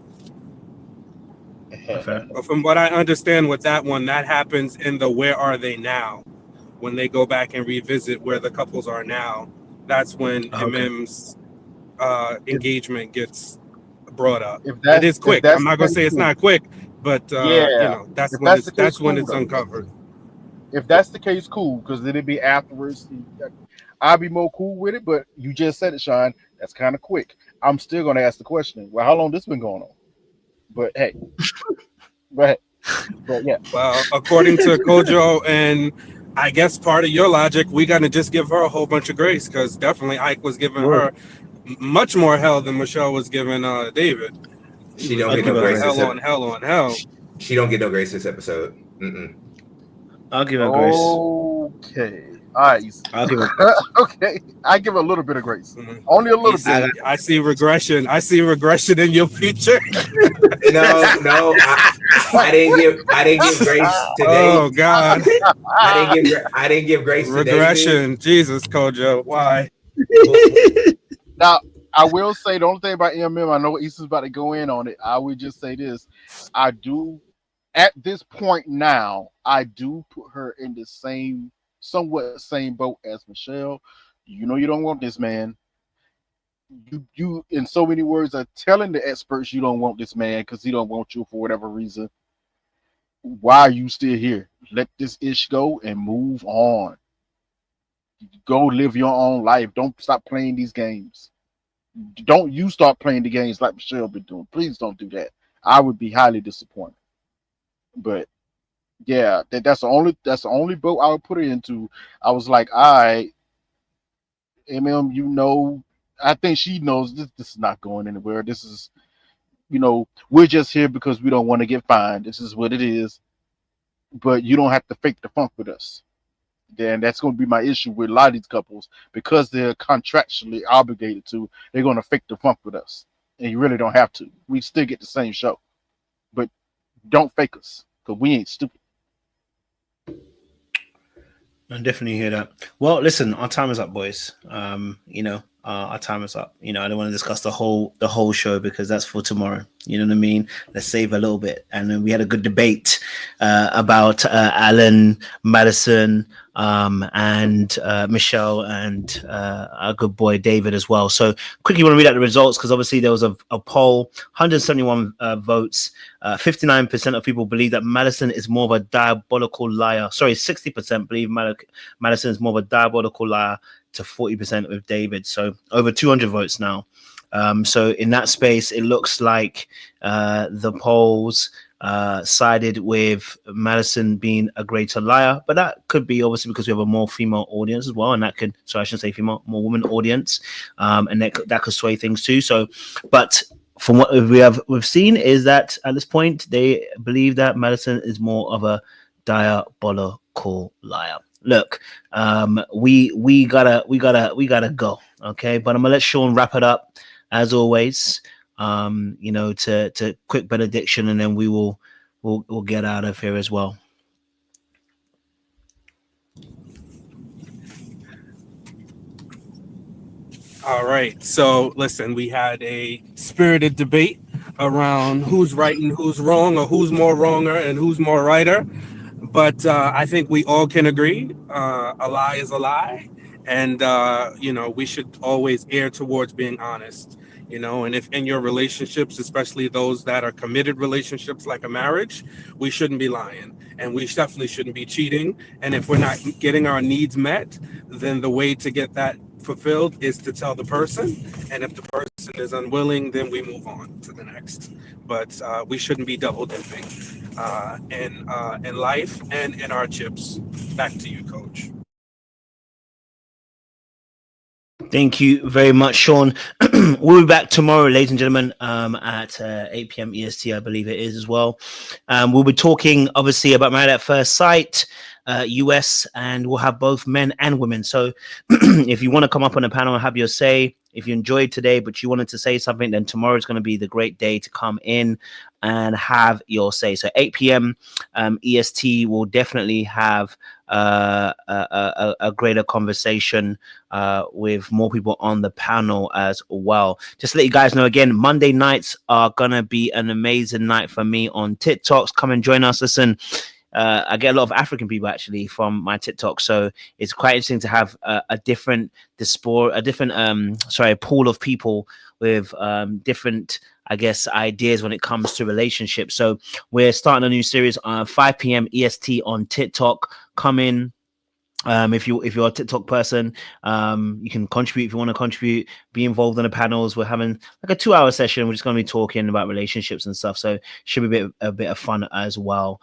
fair. But from what I understand with that one, that happens in the where are they now? When they go back and revisit where the couples are now, that's when MM's engagement gets brought up. It is quick. I'm not gonna say it's not quick, but that's when it's uncovered. If that's the case, cool, because then it'd be afterwards. I'll be more cool with it, but you just said it, Sean. That's kind of quick. I'm still gonna ask the question, well, how long this been going on? But hey, but yeah. Well, according to Kojo and I guess part of your logic, we got to just give her a whole bunch of grace, because definitely Ike was giving her much more hell than Michelle was giving David. She don't get no grace. Hell on hell. She don't get no grace this episode. I'll give her grace. Okay. All right. I'll give her okay. I give a little bit of grace. Only a little bit. I see regression. I see regression in your future. No. I didn't give grace today. Oh God. I didn't give grace today. Regression. Jesus, Kojo. Why? Now, I will say the only thing about MM, I know Issa's about to go in on it. I would just say this. I do, at this point now, I do put her in the somewhat same boat as Michelle. You know you don't want this man. You in so many words are telling the experts you don't want this man because he don't want you for whatever reason. Why are you still here? Let this ish go and move on. Go live your own life. Don't stop playing these games. Don't you start playing the games like Michelle been doing. Please don't do that. I would be highly disappointed. But yeah, that's the only boat I would put it into. I was like, all right, MM, I think she knows this is not going anywhere. This is, we're just here because we don't want to get fined. This is what it is. But you don't have to fake the funk with us. Then that's going to be my issue with a lot of these couples, because they're contractually obligated to. They're going to fake the funk with us, and you really don't have to. We still get the same show, but don't fake us, because we ain't stupid. I definitely hear that. Well, listen, our time is up, boys. Our time is up. You know, I don't want to discuss the whole show because that's for tomorrow. You know what I mean? Let's save a little bit. And then we had a good debate about Alan, Madison, and Michelle, and our good boy David as well. So quickly want to read out the results because obviously there was a poll, 171 votes. 59% of people believe that Madison is more of a diabolical liar. Sorry, 60% believe Madison is more of a diabolical liar to 40% with David. So over 200 votes now. So in that space, it looks like the polls sided with Madison being a greater liar, but that could be obviously because we have a more female audience as well, and that could, sorry, I shouldn't say female, more woman audience, and that could sway things too. So, but from what we've seen is that at this point they believe that Madison is more of a diabolical liar. Look, we gotta go, okay, but I'm gonna let Sean wrap it up as always, you know, to quick benediction, and then we'll get out of here as well. All right. So listen, we had a spirited debate around who's right and who's wrong, or who's more wronger and who's more righter. But I think we all can agree a lie is a lie. And, you know, we should always err towards being honest, you know, and if in your relationships, especially those that are committed relationships like a marriage, we shouldn't be lying, and we definitely shouldn't be cheating. And if we're not getting our needs met, then the way to get that fulfilled is to tell the person. And if the person is unwilling, then we move on to the next. But we shouldn't be double dipping in life and in our chips. Back to you, Coach. Thank you very much, Sean. We'll be back tomorrow, ladies and gentlemen, at 8 p.m. EST, I believe it is as well. We'll be talking, obviously, about Married at First Sight, US, and we'll have both men and women. So if you want to come up on the panel and have your say, if you enjoyed today, but you wanted to say something, then tomorrow is going to be the great day to come in and have your say. So 8 p.m. EST will definitely have a greater conversation with more people on the panel as well. Just to let you guys know again, Monday nights are going to be an amazing night for me on TikToks. Come and join us. Listen, I get a lot of African people actually from my TikTok, so it's quite interesting to have a different pool of people with different, I guess, ideas when it comes to relationships. So we're starting a new series on 5 p.m. EST on TikTok. Come in. If you're a TikTok person, you can contribute if you want to contribute, be involved in the panels. We're having like a 2-hour session. We're just going to be talking about relationships and stuff. So should be a bit of fun as well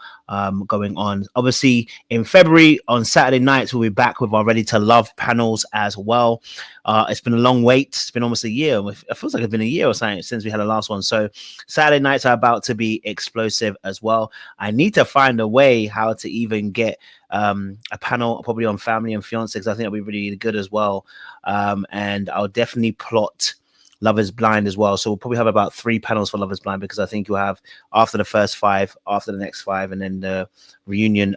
going on. Obviously, in February on Saturday nights, we'll be back with our Ready to Love panels as well. It's been a long wait. It's been almost a year. It feels like it's been a year or something since we had the last one. So Saturday nights are about to be explosive as well. I need to find a way how to even get a panel probably on family and fiance, because I think that'll be really good as well. And I'll definitely plot Love is Blind as well. So we'll probably have about 3 panels for Love is Blind, because I think you'll have after the first 5, after the next 5, and then the reunion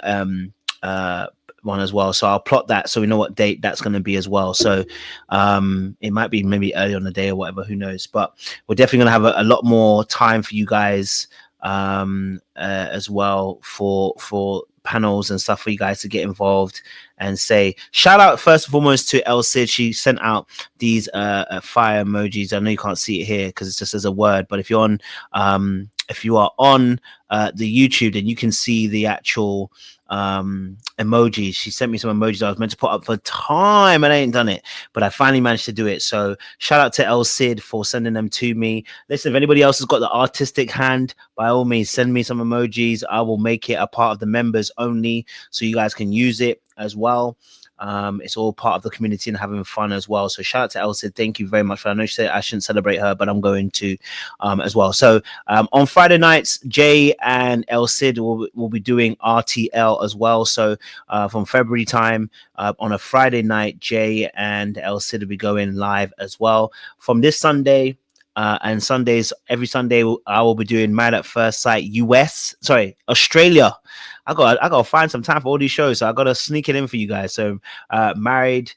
one as well. So I'll plot that so we know what date that's going to be as well. So it might be maybe early on the day or whatever, who knows, but we're definitely going to have a lot more time for you guys as well for panels and stuff for you guys to get involved and say. Shout out first and foremost to El Cid. She sent out these fire emojis. I know you can't see it here because it's just as a word, but if you're on if you are on the YouTube, then you can see the actual emojis. She sent me some emojis I was meant to put up for time and I ain't done it, but I finally managed to do it. So shout out to El Cid for sending them to me. Listen, if anybody else has got the artistic hand, by all means send me some emojis. I will make it a part of the members only so you guys can use it as well. It's all part of the community and having fun as well. So shout out to El Cid. Thank you very much. I know she said I shouldn't celebrate her, but I'm going to as well. So on Friday nights, Jay and El Cid will be doing RTL as well. So from February time on a Friday night, Jay and El Cid will be going live as well. From this Sunday and Sundays, every Sunday I will be doing Married at First Sight Australia. I gotta find some time for all these shows, so I gotta sneak it in for you guys. So Married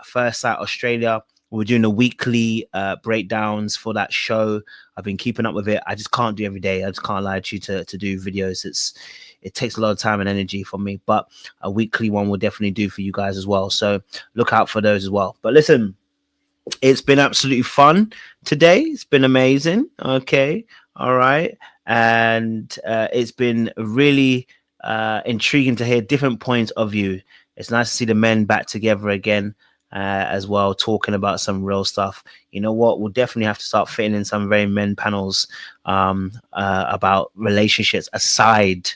First Sight Australia We're doing the weekly breakdowns for that show. I've been keeping up with it. I just can't do every day. I just can't lie to you to do videos. It takes a lot of time and energy from me, but a weekly one will definitely do for you guys as well. So look out for those as well. But listen, it's been absolutely fun today. It's been amazing. Okay. All right. And it's been really intriguing to hear different points of view. It's nice to see the men back together again as well, talking about some real stuff. You know what? We'll definitely have to start fitting in some very men panels about relationships aside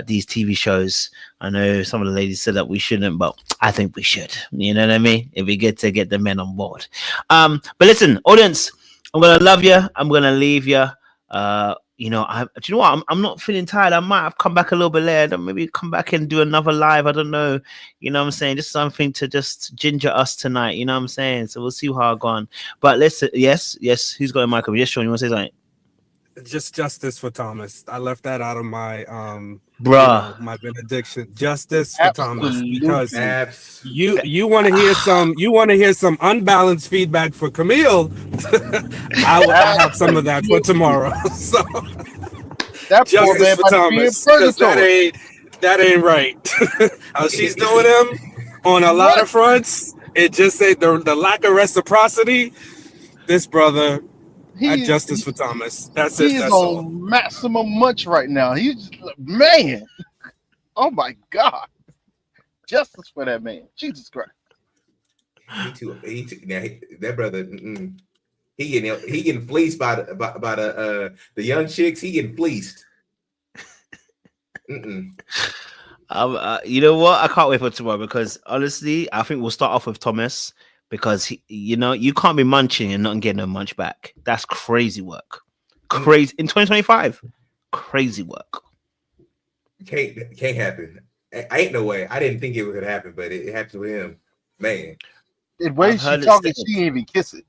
these TV shows. I know some of the ladies said that we shouldn't, but I think we should. You know what I mean? It'd be good to get the men on board. But listen, audience, I'm gonna love you. I'm gonna leave you. Do you know what? I'm not feeling tired. I might have come back a little bit later. Maybe come back and do another live. I don't know. You know what I'm saying? Just something to just ginger us tonight. You know what I'm saying? So we'll see how I've gone. But listen, yes. Who's got a mic? Yes, Sean, you want to say something? Just justice for Thomas. I left that out of my my benediction. Justice for Thomas, because you want to hear some unbalanced feedback for Camille. I have some of that for tomorrow. So That poor justice man for about to be in Thomas, 'cause purgatory. that ain't right. How she's doing him on a lot of fronts. It just said the lack of reciprocity. This brother. Justice for Thomas. That's it. He's That's on all. maximum munch right now. He's man. Oh my God. Justice for that man. Jesus Christ. That brother. He getting fleeced by the young chicks. He getting fleeced. You know what? I can't wait for tomorrow, because honestly, I think we'll start off with Thomas. Because you can't be munching and not getting no munch back. That's crazy work. Crazy in 2025. Crazy work. Can't happen. I ain't no way. I didn't think it would happen, but it happened with him. Man. The way she talking, she didn't even kiss it.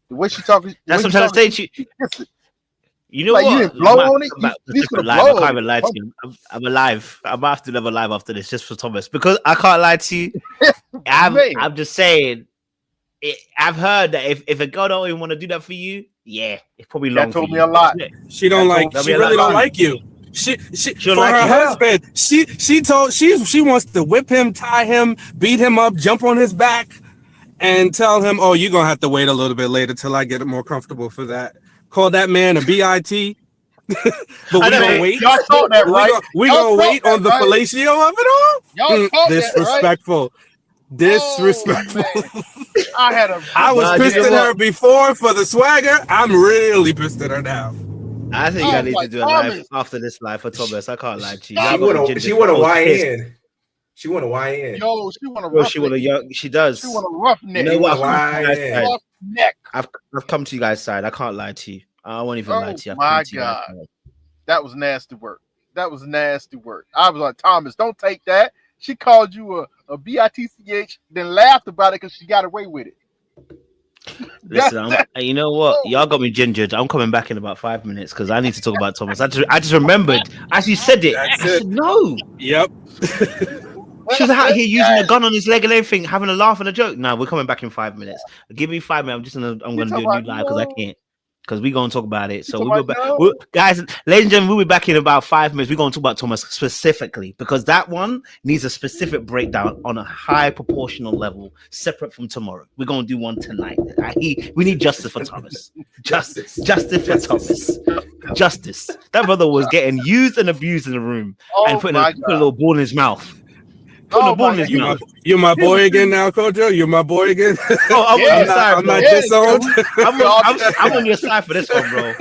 The way she talking, that's what I'm trying to say. Kiss it. You know like what? You didn't blow on it. I can't even lie to you. I'm alive. I'm gonna have to live a live after this just for Thomas, because I can't lie to you. I'm just saying. I've heard that if a girl don't even want to do that for you, it's probably long. That told me a lot. She really don't like you. She for like her husband. She wants to whip him, tie him, beat him up, jump on his back, and tell him, "Oh, you're gonna have to wait a little bit later till I get more comfortable for that." Call that man a BIT. But we're gonna wait. Y'all thought that, right? We're gonna wait on the fellatio of it all. Y'all disrespectful. Right? Disrespectful. Oh, I was pissed at her before for the swagger. I'm really pissed at her now. I think I need to do a live after this live for Thomas. I can't lie to you. She want to YN. She want to YN. Yo, she want to. She does. She want a rough neck. You know what? I've come to you guys' side. I can't lie to you. I won't even lie to you. My God, that was nasty work. I was like, Thomas, don't take that. She called you a BITCH, then laughed about it because she got away with it. Listen, you know what? Y'all got me gingered. I'm coming back in about 5 minutes because I need to talk about Thomas. I just remembered. As you said it, I said no. Yep. She was out here using a gun on his leg and everything, having a laugh and a joke. No, we're coming back in 5 minutes. Give me 5 minutes. I'm gonna do a new live because I can't. Because we're going to talk about it. So we'll be back. Guys, ladies and gentlemen, we'll be back in about 5 minutes. We're going to talk about Thomas specifically, because that one needs a specific breakdown on a high proportional level, separate from tomorrow. We're going to do one tonight. We need justice for Thomas. Justice for Thomas. Justice. That brother was getting used and abused in the room and putting a little ball in his mouth. You're my boy again now, Kojo. You're my boy again. Oh, I'm on your side. I'm not disowned. I'm on your side for this one, bro.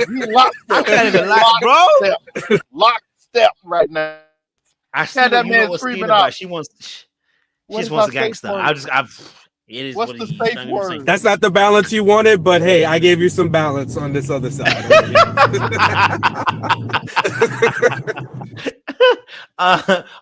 I can't even lie, bro. Lockstep right now. I had that man screaming out. She wants a gangster. It is what's what the safe word? That's not the balance you wanted, but hey, I gave you some balance on this other side.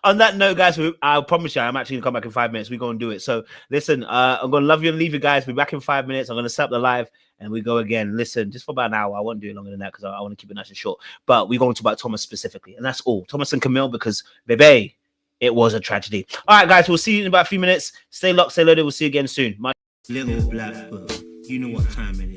On that note, guys, I promise you, I'm actually gonna come back in 5 minutes. We're gonna do it. So listen, I'm gonna love you and leave you guys. Be back in 5 minutes. I'm gonna set up the live and we go again. Listen, just for about an hour. I won't do it longer than that because I want to keep it nice and short. But we're going to talk about Thomas specifically, and that's all. Thomas and Camille, because baby, it was a tragedy. All right, guys, we'll see you in about a few minutes. Stay locked, stay loaded. We'll see you again soon. My little black book. You know what time it